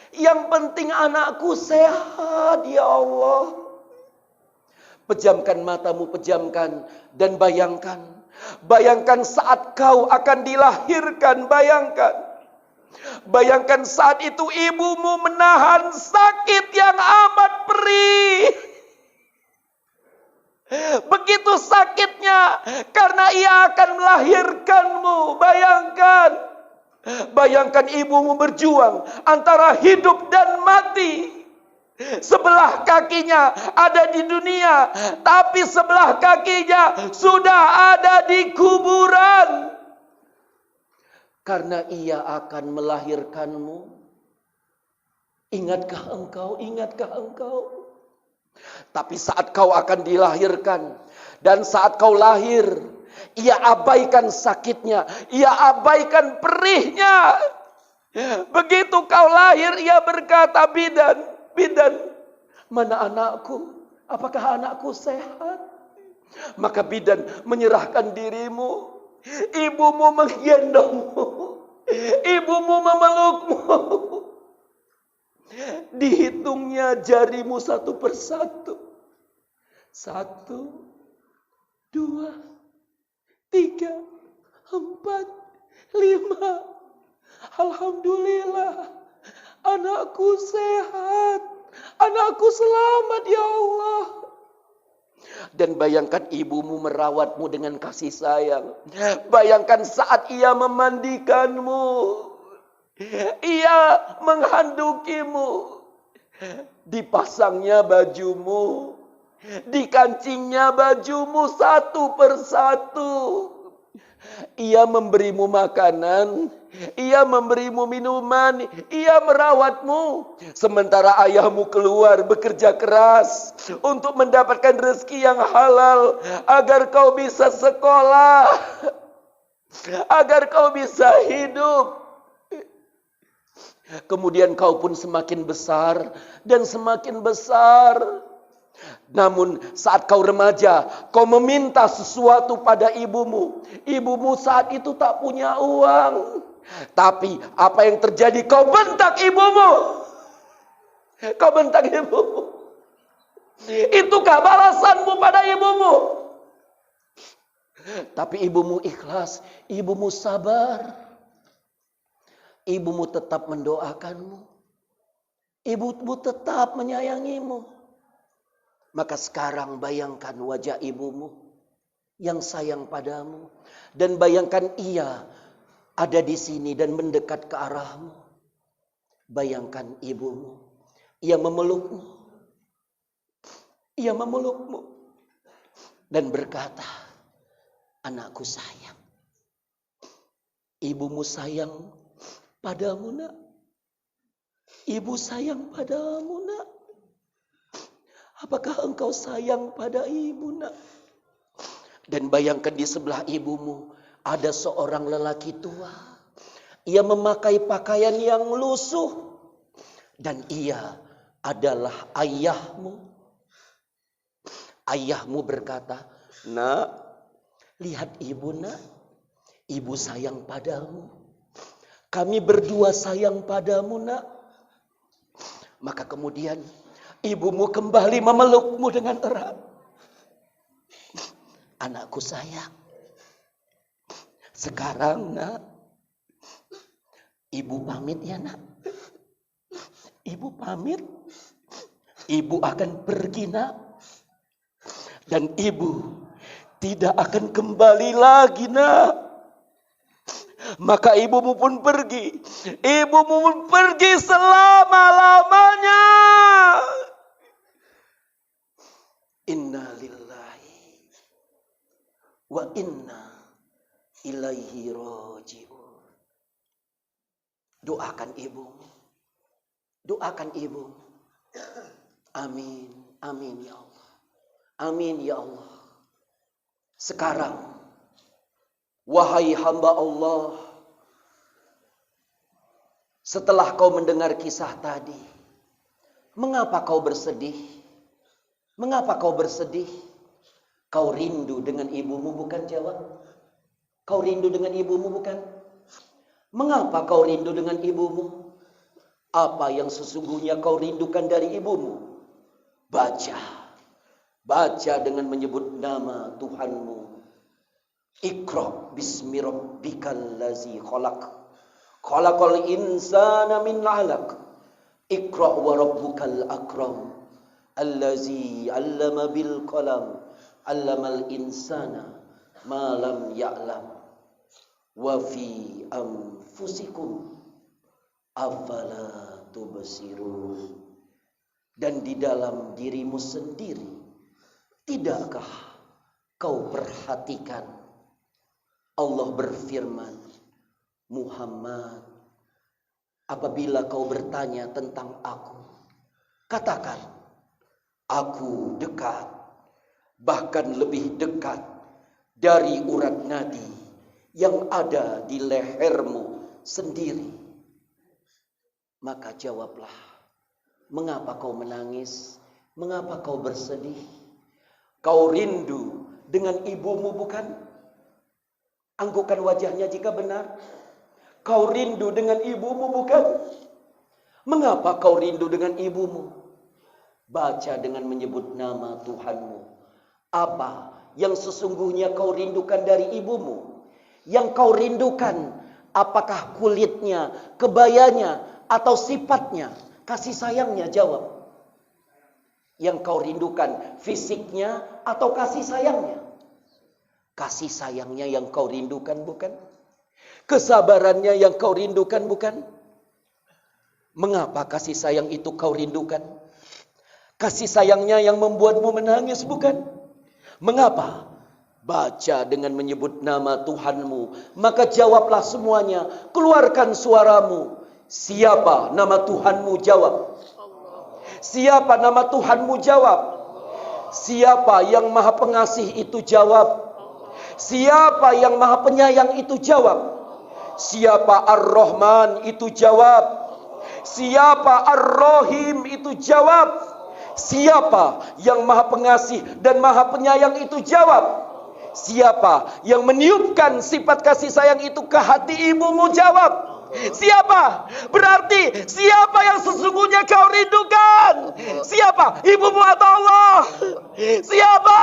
Yang penting anakku sehat, ya Allah. Pejamkan matamu, pejamkan. Dan bayangkan. Bayangkan saat kau akan dilahirkan, bayangkan. Bayangkan saat itu ibumu menahan sakit yang amat perih. Begitu sakitnya karena ia akan melahirkanmu. Bayangkan. Bayangkan ibumu berjuang antara hidup dan mati. Sebelah kakinya ada di dunia, tapi sebelah kakinya sudah ada di kuburan. Karena ia akan melahirkanmu. Ingatkah engkau? Ingatkah engkau? Tapi saat kau akan dilahirkan dan saat kau lahir, ia abaikan sakitnya, ia abaikan perihnya. Begitu kau lahir, ia berkata, bidan, mana anakku? Apakah anakku sehat? Maka bidan menyerahkan dirimu. Ibumu menggendongmu. Ibumu memelukmu. Dihitungnya jarimu satu persatu. 1, 2, 3, 4, 5. Alhamdulillah. Anakku sehat. Anakku selamat, ya Allah. Dan bayangkan ibumu merawatmu dengan kasih sayang. Bayangkan saat ia memandikanmu. Ia menghandukimu. Dipasangnya bajumu. Dikancingnya bajumu satu persatu. Ia memberimu makanan. Ia memberimu minuman. Ia merawatmu. Sementara ayahmu keluar bekerja keras untuk mendapatkan rezeki yang halal. Agar kau bisa sekolah. Agar kau bisa hidup. Kemudian kau pun semakin besar. Dan semakin besar. Namun saat kau remaja, kau meminta sesuatu pada ibumu. Ibumu saat itu tak punya uang. Tapi apa yang terjadi? Kau bentak ibumu. Kau bentak ibumu. Itukah balasanmu pada ibumu? Tapi ibumu ikhlas. Ibumu sabar. Ibumu tetap mendoakanmu. Ibumu tetap menyayangimu. Maka sekarang bayangkan wajah ibumu yang sayang padamu. Dan bayangkan ia ada di sini dan mendekat ke arahmu. Bayangkan ibumu. Ia memelukmu. Ia memelukmu. Dan berkata, anakku sayang. Ibumu sayang padamu, nak. Ibu sayang padamu, nak. Apakah engkau sayang pada ibu, nak? Dan bayangkan di sebelah ibumu ada seorang lelaki tua. Ia memakai pakaian yang lusuh. Dan ia adalah ayahmu. Ayahmu berkata, nak, lihat ibu, nak. Ibu sayang padamu. Kami berdua sayang padamu, nak. Maka kemudian ibumu kembali memelukmu dengan erat. Anakku sayang. Sekarang, nak. Ibu pamit ya, nak. Ibu pamit. Ibu akan pergi, nak. Dan ibu tidak akan kembali lagi, nak. Maka ibumu pun pergi. Ibumu pun pergi selama-lamanya. Inna lillahi wa inna ilaihi raji'un. Doakan ibumu. Doakan ibumu. Amin. Amin ya Allah. Amin ya Allah. Sekarang, wahai hamba Allah, setelah kau mendengar kisah tadi, mengapa kau bersedih? Mengapa kau bersedih? Kau rindu dengan ibumu, bukan? Jawab. Kau rindu dengan ibumu, bukan? Mengapa kau rindu dengan ibumu? Apa yang sesungguhnya kau rindukan dari ibumu? Baca. Baca dengan menyebut nama Tuhanmu. Iqra bismi rabbikal ladzi khalaq. Khalaqal insana min 'alaq. Iqra wa rabbukal akram. Allazi 'allama bil qalam. 'Allamal insana ma lam ya'lam. Wa fi anfusikum afala tubsirun. Dan di dalam dirimu sendiri, tidakkah kau perhatikan? Allah berfirman, Muhammad, apabila kau bertanya tentang aku, katakan, aku dekat, bahkan lebih dekat dari urat nadi yang ada di lehermu sendiri. Maka jawablah, mengapa kau menangis? Mengapa kau bersedih? Kau rindu dengan ibumu, bukan? Anggukan wajahnya jika benar. Kau rindu dengan ibumu, bukan? Mengapa kau rindu dengan ibumu? Baca dengan menyebut nama Tuhanmu. Apa yang sesungguhnya kau rindukan dari ibumu? Yang kau rindukan, apakah kulitnya, kebayanya, atau sifatnya, kasih sayangnya? Jawab. Yang kau rindukan, fisiknya atau kasih sayangnya? Kasih sayangnya yang kau rindukan, bukan? Kesabarannya yang kau rindukan, bukan? Mengapa kasih sayang itu kau rindukan? Kasih sayangnya yang membuatmu menangis, bukan? Mengapa? Baca dengan menyebut nama Tuhanmu. Maka jawablah semuanya. Keluarkan suaramu. Siapa nama Tuhanmu? Jawab. Siapa nama Tuhanmu? Jawab. Siapa yang maha pengasih itu? Jawab. Siapa yang maha penyayang itu? Jawab. Siapa Ar-Rahman itu? Jawab. Siapa Ar-Rahim itu? Jawab. Siapa yang maha pengasih dan maha penyayang itu? Jawab. Siapa yang meniupkan sifat kasih sayang itu ke hati ibumu? Jawab. Siapa? Berarti siapa yang sesungguhnya kau rindukan? Siapa? Ibumu atau Allah? Siapa?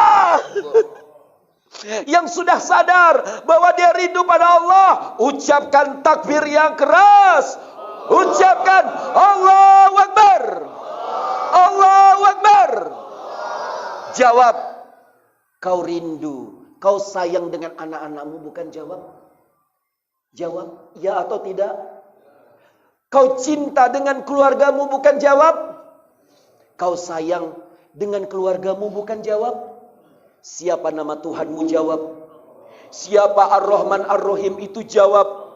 Yang sudah sadar bahwa dia rindu pada Allah, ucapkan takbir yang keras. Ucapkan Allahu Akbar. Allahu Akbar. Jawab. Kau rindu, kau sayang dengan anak-anakmu, bukan? Jawab. Jawab, ya atau tidak? Kau cinta dengan keluargamu, bukan? Jawab. Kau sayang dengan keluargamu, bukan? Jawab. Siapa nama Tuhanmu? Jawab. Siapa Ar-Rahman Ar-Rahim itu? Jawab.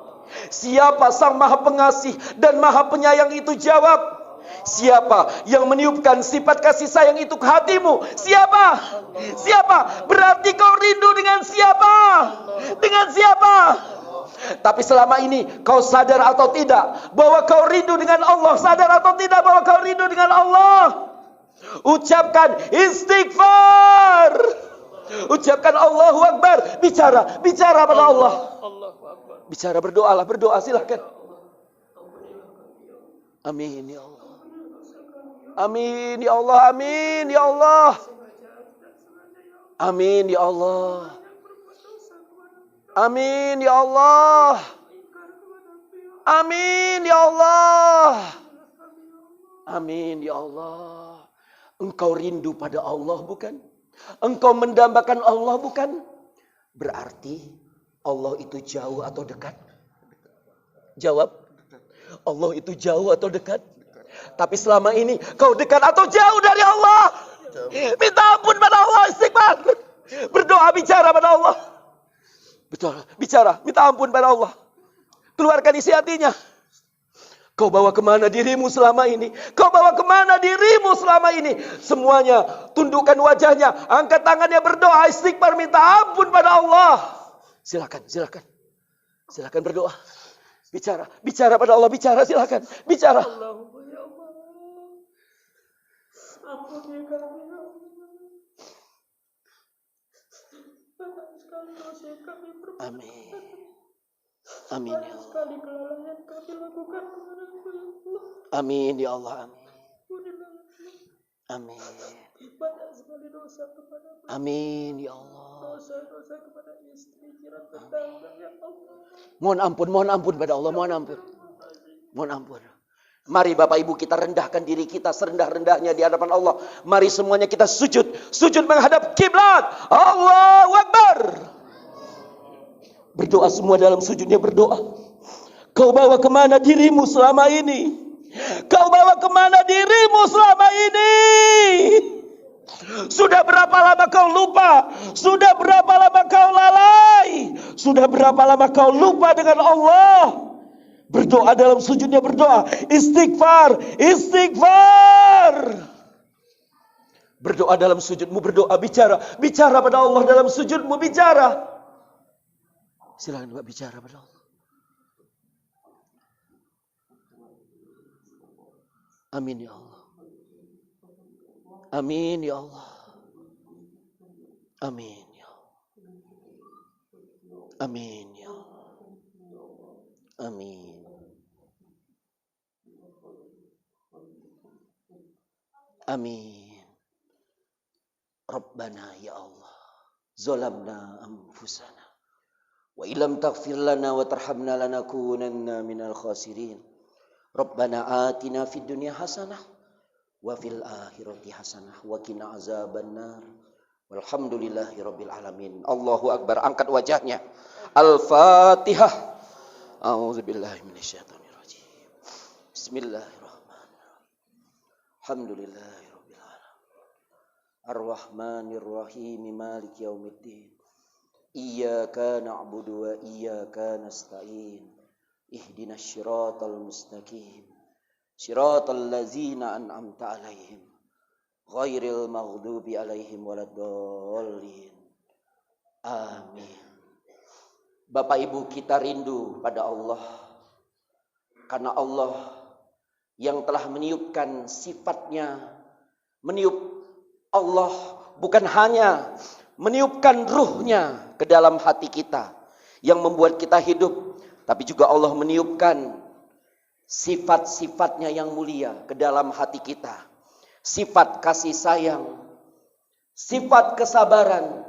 Siapa Sang Maha Pengasih dan Maha Penyayang itu? Jawab. Siapa yang meniupkan sifat kasih sayang itu ke hatimu? Siapa? Siapa? Berarti kau rindu dengan siapa? Dengan siapa? Tapi selama ini kau sadar atau tidak bahwa kau rindu dengan Allah? Sadar atau tidak bahwa kau rindu dengan Allah? Ucapkan istighfar. Ucapkan Allahu Akbar. Bicara pada Allah. Bicara, berdoalah, berdoa, silakan. Amin ya Allah. Amin ya Allah. Amin ya Allah. Amin ya Allah. Amin ya Allah. Amin ya Allah. Amin ya Allah. Engkau rindu pada Allah, bukan? Engkau mendambakan Allah, bukan? Berarti Allah itu jauh atau dekat? Jawab. Allah itu jauh atau dekat? Tapi selama ini kau dekat atau jauh dari Allah? Minta ampun pada Allah, istighfar. Berdoa, bicara pada Allah. Betul, bicara, minta ampun pada Allah. Keluarkan isi hatinya. Kau bawa kemana dirimu selama ini? Kau bawa kemana dirimu selama ini? Semuanya, tundukkan wajahnya, angkat tangannya, berdoa, istighfar, minta ampun pada Allah. Silakan, silakan. Silakan berdoa. Bicara, bicara pada Allah, bicara, silakan. Bicara. Allahumma ya Allah. Ampuni kami ya Allah. Banyak sekali dosa yang kami perbuat. Amin. Amin ya Allah. Sekali kelalaian kami lakukan kepada Allah. Amin ya Allah. Amin. Ampunilah ya Allah. Amin. Banyak sekali dosa kepada Allah. Amin ya Allah. Dosa-dosa kepada istri, jiran, tetangga ya Allah. Mohon ampun pada Allah, mohon ampun. Mohon ampun. Mari Bapak Ibu kita rendahkan diri kita serendah-rendahnya di hadapan Allah. Mari semuanya kita sujud. Sujud menghadap kiblat. Allahu Akbar. Berdoa semua dalam sujudnya, berdoa. Kau bawa kemana dirimu selama ini? Kau bawa kemana dirimu selama ini? Sudah berapa lama kau lupa? Sudah berapa lama kau lalai? Sudah berapa lama kau lupa dengan Allah? Berdoa dalam sujudnya, berdoa. Istighfar, istighfar. Berdoa dalam sujudmu, berdoa, bicara. Bicara pada Allah dalam sujudmu, bicara. Silakan Pak, bicara pada Allah. Amin ya Allah. Amin ya Allah. Amin ya Allah. Amin ya Allah. Amin. Amin. Rabbana ya Allah, zalamna anfusana wa illam taghfir lana wa tarhamna lanakunanna minal khasirin. Rabbana atina fid dunya hasanah wa fil akhirati hasanah wa qina azabannar. Walhamdulillahi rabbil alamin. Allahu akbar. Angkat wajahnya. Al-Fatihah. A'udzubillahi minasyaitonir rajim. Bismillahirrahmanirrahim. Alhamdulillahi rabbil alamin. Ar-Rahmanir Rahim. Maliki yaumiddin. Iyyaka na'budu wa iyyaka nasta'in. Ihdinas siratal mustaqim. Siratal ladzina an'amta 'alaihim ghairil maghdubi 'alaihim waladdallin. Amin. Bapak Ibu, kita rindu pada Allah karena Allah yang telah meniupkan sifatnya. Meniup Allah bukan hanya meniupkan ruhnya ke dalam hati kita yang membuat kita hidup, tapi juga Allah meniupkan sifat-sifatnya yang mulia ke dalam hati kita. Sifat kasih sayang, sifat kesabaran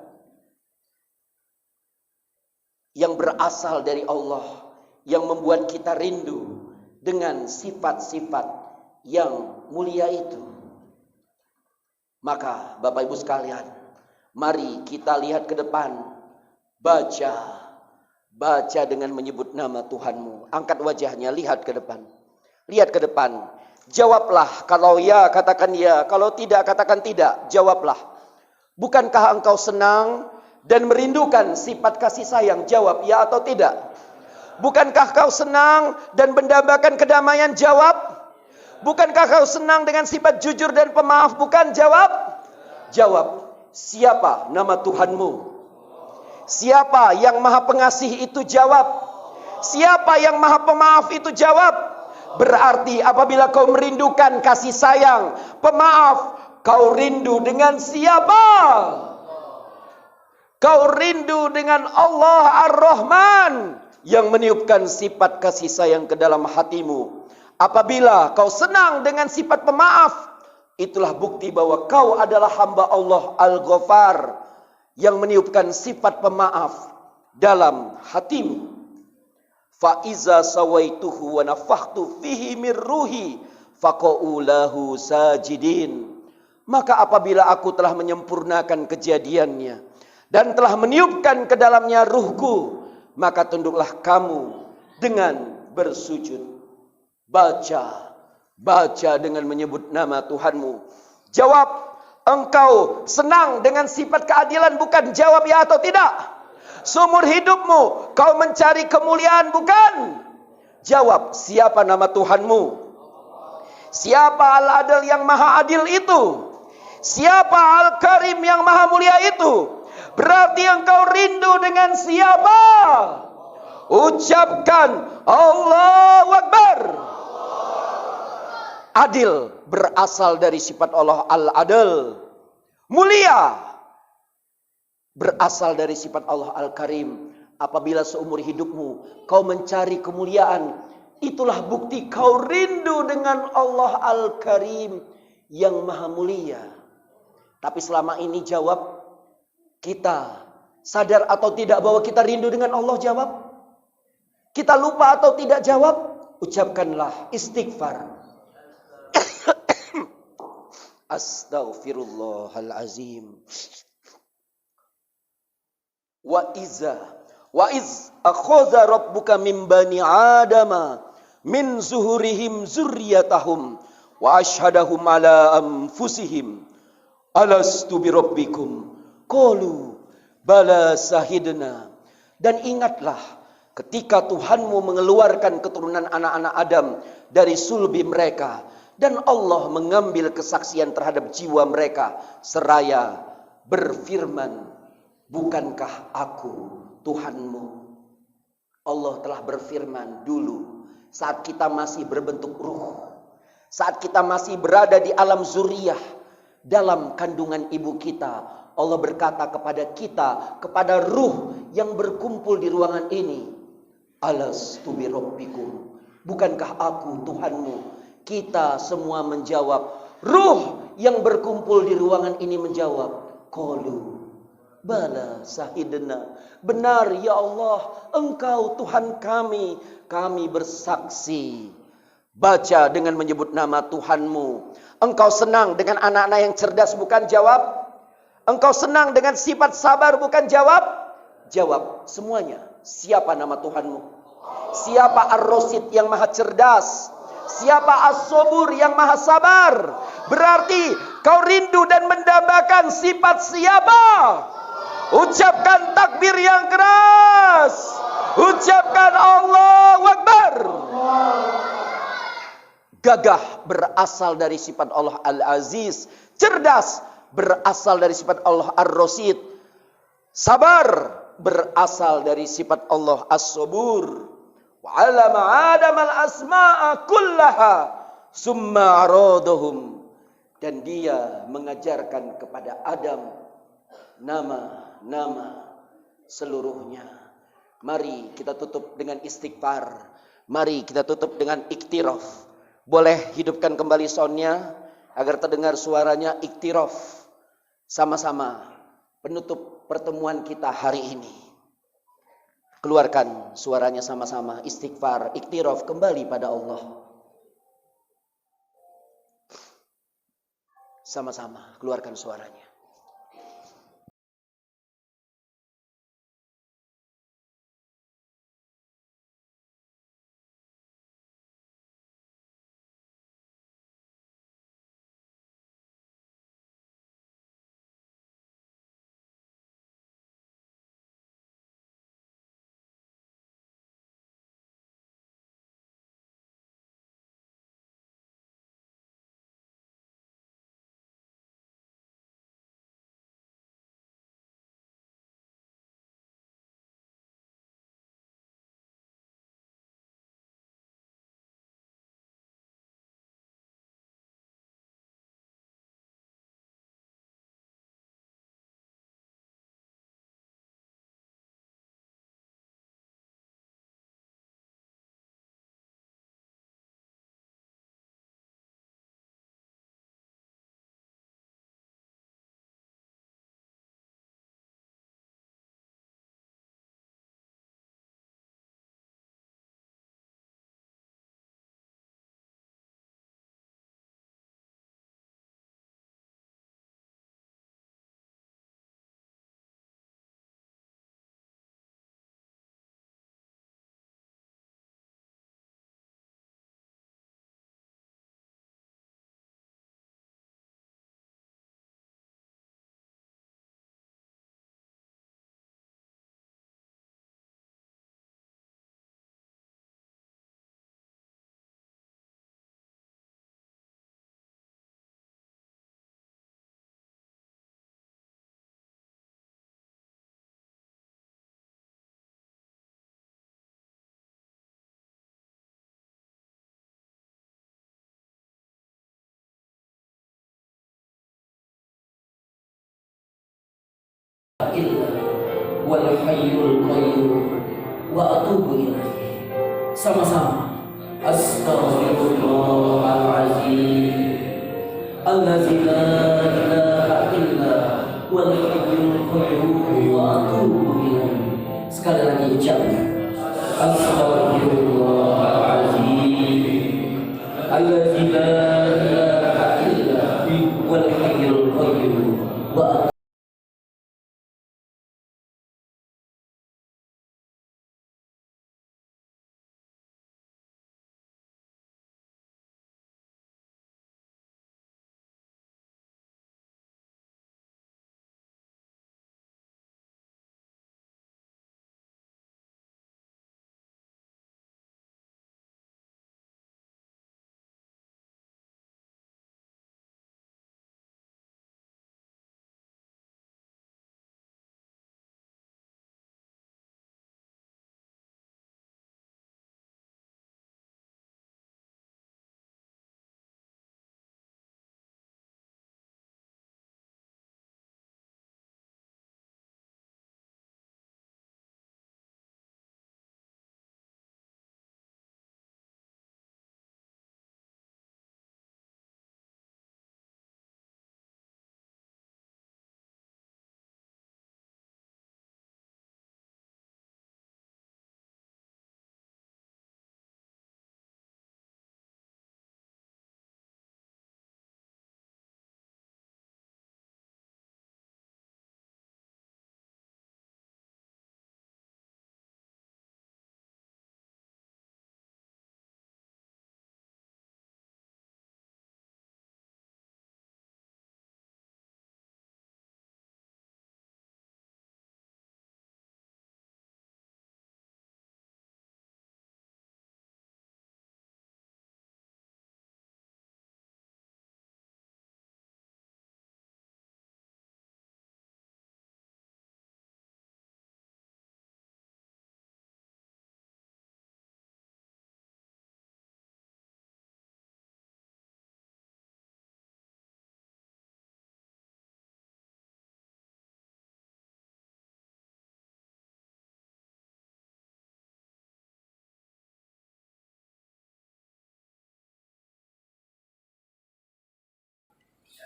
yang berasal dari Allah, yang membuat kita rindu dengan sifat-sifat yang mulia itu. Maka Bapak Ibu sekalian, mari kita lihat ke depan. Baca dengan menyebut nama Tuhanmu. Angkat wajahnya, lihat ke depan. Lihat ke depan. Jawablah. Kalau ya, katakan ya. Kalau tidak, katakan tidak. Jawablah. Bukankah engkau senang dan merindukan sifat kasih sayang? Jawab ya atau tidak. Bukankah kau senang dan mendambakan kedamaian? Jawab. Bukankah kau senang dengan sifat jujur dan pemaaf? Bukan? Jawab. Jawab. Siapa nama Tuhanmu? Siapa yang maha pengasih itu? Jawab. Siapa yang maha pemaaf itu? Jawab. Berarti apabila kau merindukan kasih sayang, pemaaf, kau rindu dengan siapa? Kau rindu dengan Allah Ar-Rahman yang meniupkan sifat kasih sayang ke dalam hatimu. Apabila kau senang dengan sifat pemaaf, itulah bukti bahwa kau adalah hamba Allah Al-Ghafar yang meniupkan sifat pemaaf dalam hatimu. Fa iza sawaituhu wa nafakhtu fihi min ruhi faqa'u lahu sajidin. Maka apabila aku telah menyempurnakan kejadiannya dan telah meniupkan ke dalamnya ruhku, maka tunduklah kamu dengan bersujud. Baca, baca dengan menyebut nama Tuhanmu. Jawab, engkau senang dengan sifat keadilan, bukan? Jawab ya atau tidak. Seumur hidupmu kau mencari kemuliaan, bukan? Jawab, siapa nama Tuhanmu? Siapa Al-Adil yang maha adil itu? Siapa Al-Karim yang maha mulia itu? Berarti engkau rindu dengan siapa? Ucapkan Allahu Akbar. Adil berasal dari sifat Allah Al-Adil. Mulia berasal dari sifat Allah Al-Karim. Apabila seumur hidupmu kau mencari kemuliaan, itulah bukti kau rindu dengan Allah Al-Karim yang maha mulia. Tapi selama ini jawab, kita sadar atau tidak bahwa kita rindu dengan Allah? Jawab. Kita lupa atau tidak? Jawab. Ucapkanlah istighfar. Astaghfirullahalazim. Wa iz akhadha rabbuka min bani adama min zuhurihim zurriyatahum wa ashhadahum ala anfusihim alastu birabbikum qalu bala sahidna. Dan ingatlah ketika Tuhanmu mengeluarkan keturunan anak-anak Adam dari sulbi mereka, dan Allah mengambil kesaksian terhadap jiwa mereka seraya berfirman, bukankah aku Tuhanmu? Allah telah berfirman dulu saat kita masih berbentuk ruh, saat kita masih berada di alam zuriyah, dalam kandungan ibu kita. Allah berkata kepada kita, kepada ruh yang berkumpul di ruangan ini, alastu birabbikum, bukankah aku Tuhanmu? Kita semua menjawab, ruh yang berkumpul di ruangan ini menjawab, qalu bala sahidna, benar ya Allah, engkau Tuhan kami, kami bersaksi. Baca dengan menyebut nama Tuhanmu. Engkau senang dengan anak-anak yang cerdas, bukan? Jawab. Engkau senang dengan sifat sabar, bukan? Jawab. Jawab semuanya. Siapa nama Tuhanmu? Siapa Ar-Rasyid yang maha cerdas? Siapa As-Sabur yang maha sabar? Berarti kau rindu dan mendambakan sifat siapa? Ucapkan takbir yang keras. Ucapkan Allahu Akbar. Gagah berasal dari sifat Allah Al-Aziz. Cerdas berasal dari sifat Allah Ar-Rasyid. Sabar berasal dari sifat Allah As-Sabur. Wa 'allama Adam al-asma'a kullaha summa 'aradahum. Dan dia mengajarkan kepada Adam nama-nama seluruhnya. Mari kita tutup dengan istighfar. Mari kita tutup dengan iktiraf. Boleh hidupkan kembali soundnya agar terdengar suaranya, iktiraf. Sama-sama penutup pertemuan kita hari ini. Keluarkan suaranya sama-sama, istighfar, iktiraf kembali pada Allah. Sama-sama keluarkan suaranya. illa wal hayyul qayyum wa atubu ilaihi. Sama-sama. Astaghfirullahalazim allazi la ilaha illa wal hayyul qayyum wa atubu ilaihi. Sekali lagi ucapkan astaghfirullahalazim allazi la ilaha illa wal hayyul qayyum wa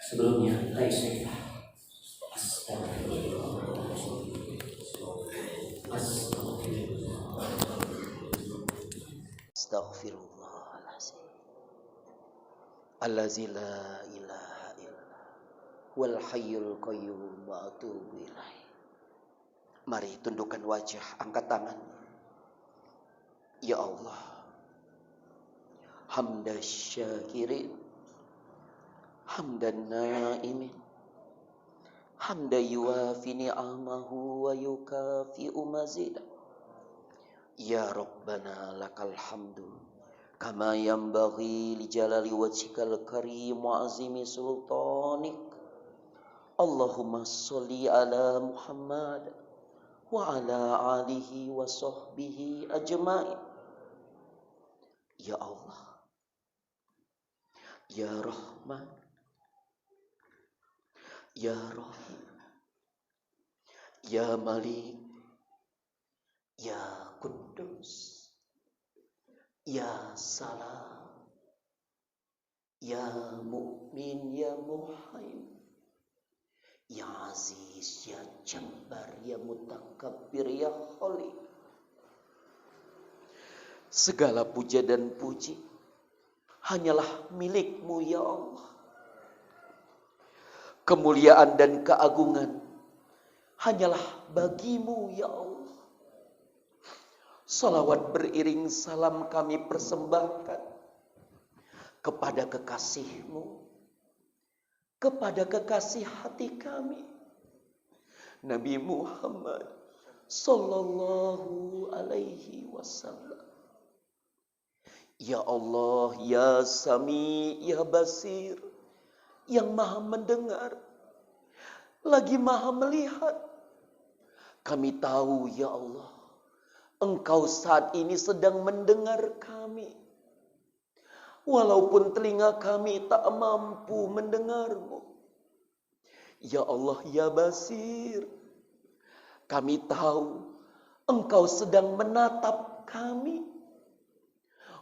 sebelumnya kita istighfar. Astaghfirullahalazim allazi la ilaha illa wal hayyul qayyum wa atubu ilaihi. Mari tundukkan wajah, angkat tangan. Ya Allah, hamdan syakirin, hamdan naimin, hamdan yuwafi ni'amahu wa yukafi'u mazidah. Ya Rabbana lakal hamdu kama yanbaghi li jalali wajhikal karim wa azimi sultanik. Allahumma sholli ala Muhammad wa ala alihi wa sahbihi ajma'in. Ya Allah, Ya Rahman, Ya Rahim, Ya Malik, Ya Kudus, Ya Salam, Ya Mu'min, Ya Muhaimin, Ya Aziz, Ya Jabbar, Ya Mutakabbir, Ya Khali. Segala puja dan puji hanyalah milik-Mu ya Allah. Kemuliaan dan keagungan hanyalah bagi-Mu ya Allah. Salawat beriring salam kami persembahkan kepada kekasih-Mu, kepada kekasih hati kami, Nabi Muhammad sallallahu alaihi wasallam. Ya Allah, Ya Sami, Ya Basir, yang maha mendengar, lagi maha melihat. Kami tahu ya Allah, Engkau saat ini sedang mendengar kami. Walaupun telinga kami tak mampu mendengar-Mu. Ya Allah, Ya Basir, Kami tahu Engkau sedang menatap kami.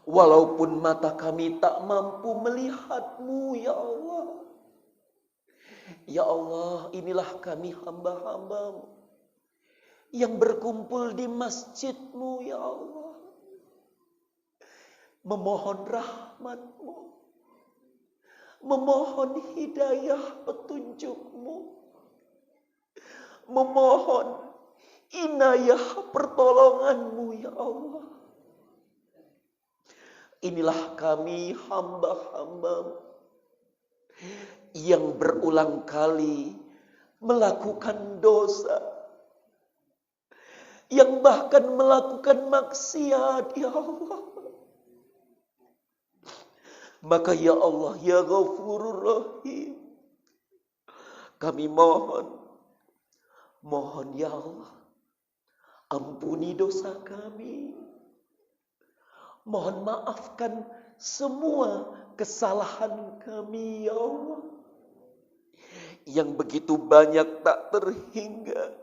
Walaupun mata kami tak mampu melihat-Mu, ya Allah. Ya Allah, inilah kami hamba-hamba-Mu yang berkumpul di masjid-Mu, ya Allah. Memohon rahmat-Mu, memohon hidayah petunjuk-Mu, memohon inayah pertolongan-Mu, ya Allah. Inilah kami hamba-hamba-Mu yang berulang kali melakukan dosa, yang bahkan melakukan maksiat, ya Allah. Maka ya Allah, ya Ghafurur Rahim, kami mohon ya Allah, ampuni dosa kami. Mohon maafkan semua kesalahan kami, ya Allah, yang begitu banyak tak terhingga.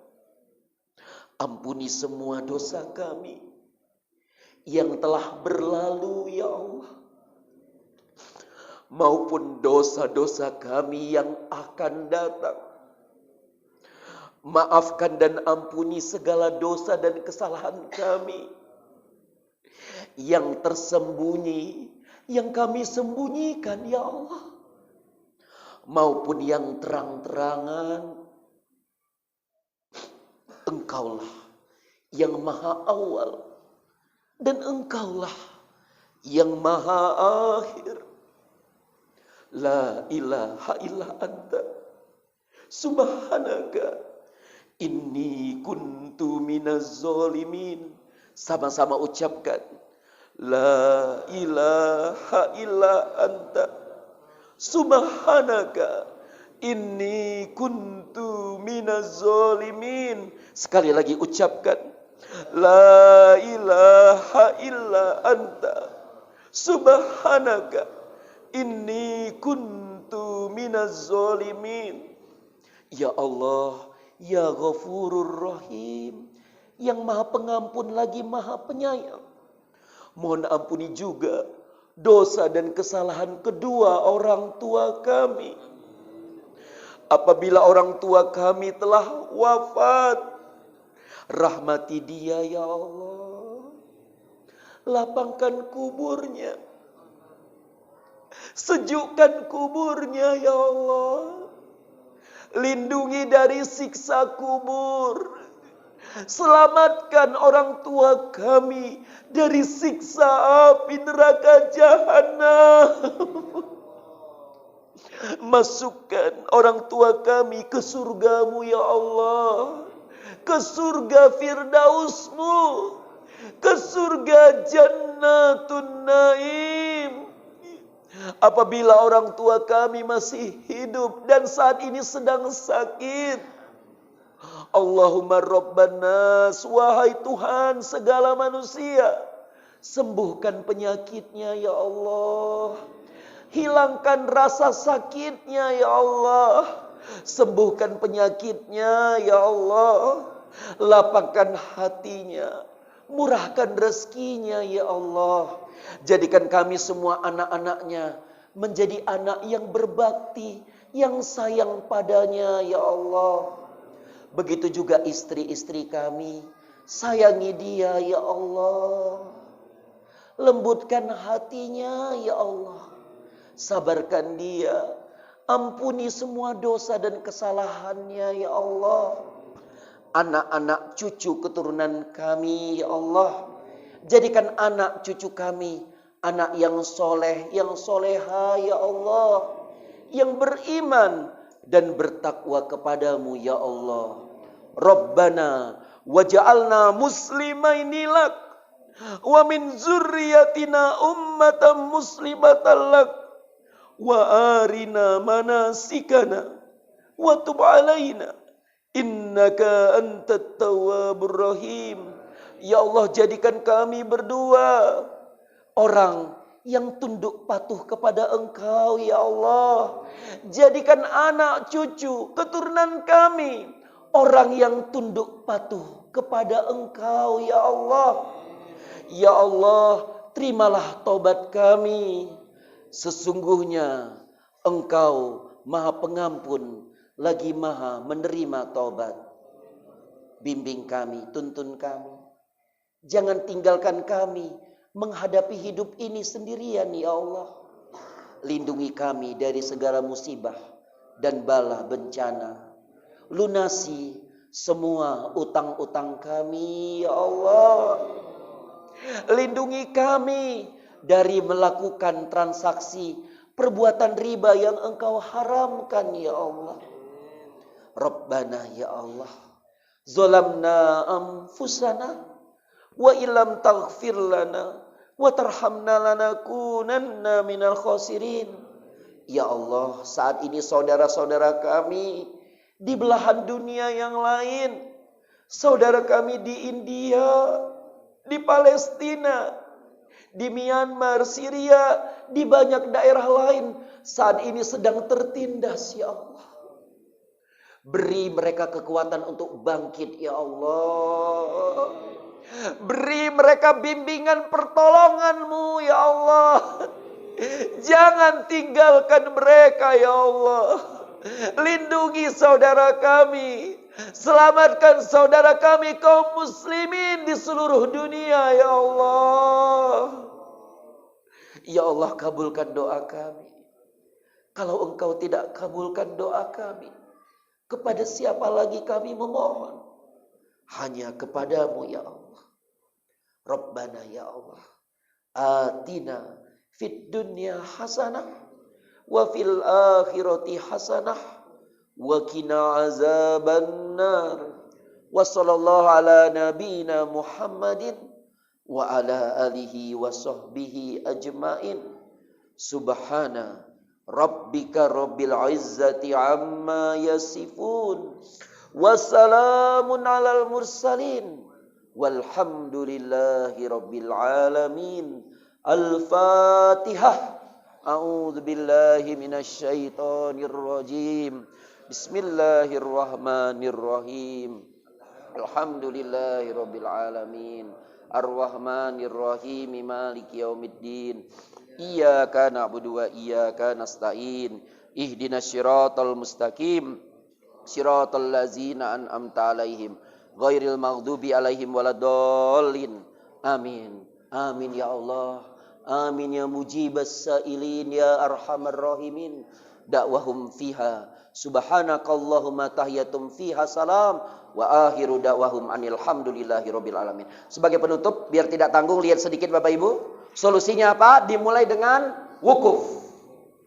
Ampuni semua dosa kami yang telah berlalu, ya Allah, maupun dosa-dosa kami yang akan datang. Maafkan dan ampuni segala dosa dan kesalahan kami yang tersembunyi, yang kami sembunyikan, ya Allah, maupun yang terang-terangan. Engkaulah yang maha awal dan Engkaulah yang maha akhir. La ilaha illa anta subhanaka inni kuntu minaz zalimin. Sama-sama ucapkan, la ilaha illa anta subhanaka inni kuntu minaz zalimin. Sekali lagi ucapkan, la ilaha illa anta subhanaka inni kuntu minaz zalimin. Ya Allah, ya Ghafurur Rahim, yang maha pengampun lagi maha penyayang, mohon ampuni juga dosa dan kesalahan kedua orang tua kami. Apabila orang tua kami telah wafat, rahmati dia, ya Allah. Lapangkan kuburnya, sejukkan kuburnya, ya Allah. Lindungi dari siksa kubur. Selamatkan orang tua kami dari siksa api neraka jahanam. Masukkan orang tua kami ke surga-Mu, ya Allah, ke surga Firdaus-Mu, ke surga Jannatun Naim. Apabila orang tua kami masih hidup dan saat ini sedang sakit, Allahumma Rabbanas, wahai Tuhan segala manusia, sembuhkan penyakitnya, ya Allah. Hilangkan rasa sakitnya, ya Allah. Sembuhkan penyakitnya, ya Allah. Lapangkan hatinya, murahkan rezekinya, ya Allah. Jadikan kami semua anak-anaknya menjadi anak yang berbakti, yang sayang padanya, ya Allah. Begitu juga istri-istri kami, sayangi dia, ya Allah. Lembutkan hatinya, ya Allah. Sabarkan dia, ampuni semua dosa dan kesalahannya, ya Allah. Anak-anak cucu keturunan kami, ya Allah, jadikan anak cucu kami anak yang soleh, yang soleha, ya Allah, yang beriman dan bertakwa kepadamu, ya Allah. Rabbana waj'alna muslimaini lak wa min zurriyatina ummatan muslimatan lak wa arina manasikana wa tub alaina innaka antat tawwabur rahim. Ya Allah, jadikan kami berdua orang yang tunduk patuh kepada Engkau, ya Allah. Jadikan anak cucu keturunan kami orang yang tunduk patuh kepada Engkau ya Allah. Ya Allah, terimalah taubat kami. Sesungguhnya Engkau Maha Pengampun, lagi Maha menerima taubat. Bimbing kami, tuntun kami. Jangan tinggalkan kami menghadapi hidup ini sendirian ya Allah. Lindungi kami dari segala musibah dan bala bencana. Lunasi semua utang-utang kami ya Allah. Lindungi kami dari melakukan transaksi perbuatan riba yang Engkau haramkan ya Allah. Rabbana ya Allah, zalamna anfusana wa illam taghfir lana wa tarhamna lanakunanna minal khasirin. Ya Allah, saat ini saudara-saudara kami di belahan dunia yang lain, saudara kami di India, di Palestina, di Myanmar, Syria, di banyak daerah lain saat ini sedang tertindas ya Allah. Beri mereka kekuatan untuk bangkit ya Allah. Beri mereka bimbingan pertolongan-Mu ya Allah. Jangan tinggalkan mereka ya Allah. Lindungi saudara kami. Selamatkan saudara kami kaum muslimin di seluruh dunia ya Allah. Ya Allah, kabulkan doa kami. Kalau Engkau tidak kabulkan doa kami, kepada siapa lagi kami memohon? Hanya kepadamu ya Allah. Rabbana ya Allah, atina fid dunya hasanah wa fil akhirati hasanah wa qina azabannar. Wa sallallahu ala nabiyina Muhammadin wa ala alihi wa sahbihi ajmain. Subhana rabbika rabbil izzati amma yasifun. Wassalamun alal mursalin. Walhamdulillahi rabbil alamin. Al-Fatihah. A'udzu billahi minasy syaithanir rajim. Bismillahirrahmanirrahim. Alhamdulillahi rabbil alamin. Ar-Rahmanir Rahim. Maliki yaumiddin. Iyyaka na'budu wa iyyaka nasta'in. Ihdinas siratal mustaqim. Siratal ladzina an'amta 'alaihim ghairil maghdubi 'alaihim waladdallin. Amin. Amin ya Allah. Amin ya mujibas sa'ilin ya arhamar rahimin. Da'wahum fiha subhanakallahumma tahiyatum fiha salam wa akhiru da'wahum anil hamdulillahi rabbil alamin. Sebagai penutup, biar tidak tanggung, lihat sedikit Bapak Ibu. Solusinya apa? Dimulai dengan wukuf,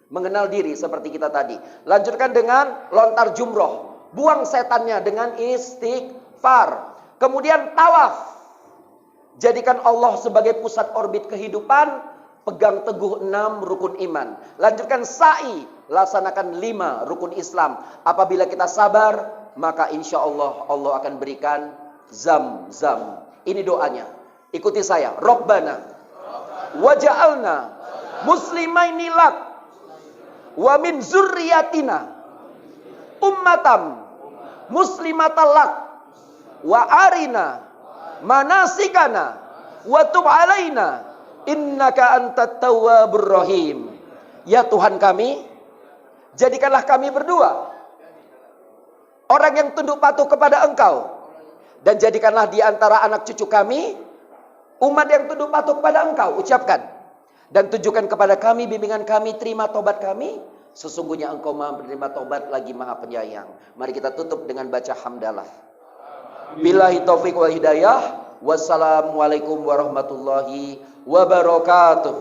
mengenal diri seperti kita tadi. Lanjutkan dengan lontar jumroh, buang setannya dengan istighfar. Kemudian tawaf, jadikan Allah sebagai pusat orbit kehidupan. Pegang teguh 6 rukun iman. Lanjutkan sa'i, laksanakan 5 rukun Islam. Apabila kita sabar, maka insya Allah Allah akan berikan zam-zam. Ini doanya, ikuti saya. Rabbana waja'alna muslimaini lak wa min zurriyatina ummatam muslimatan lak wa arina manasikana wa tub alaina innaka antat tawwabur rahim. Ya Tuhan kami, jadikanlah kami berdua orang yang tunduk patuh kepada Engkau, dan jadikanlah di antara anak cucu kami umat yang tunduk patuh kepada Engkau. Ucapkan dan tunjukkan kepada kami bimbingan kami, terima tobat kami. Sesungguhnya Engkau Maha menerima tobat lagi Maha penyayang. Mari kita tutup dengan baca hamdalah. Billahi taufiq wal hidayah. Wassalamualaikum warahmatullahi wabarakatuh.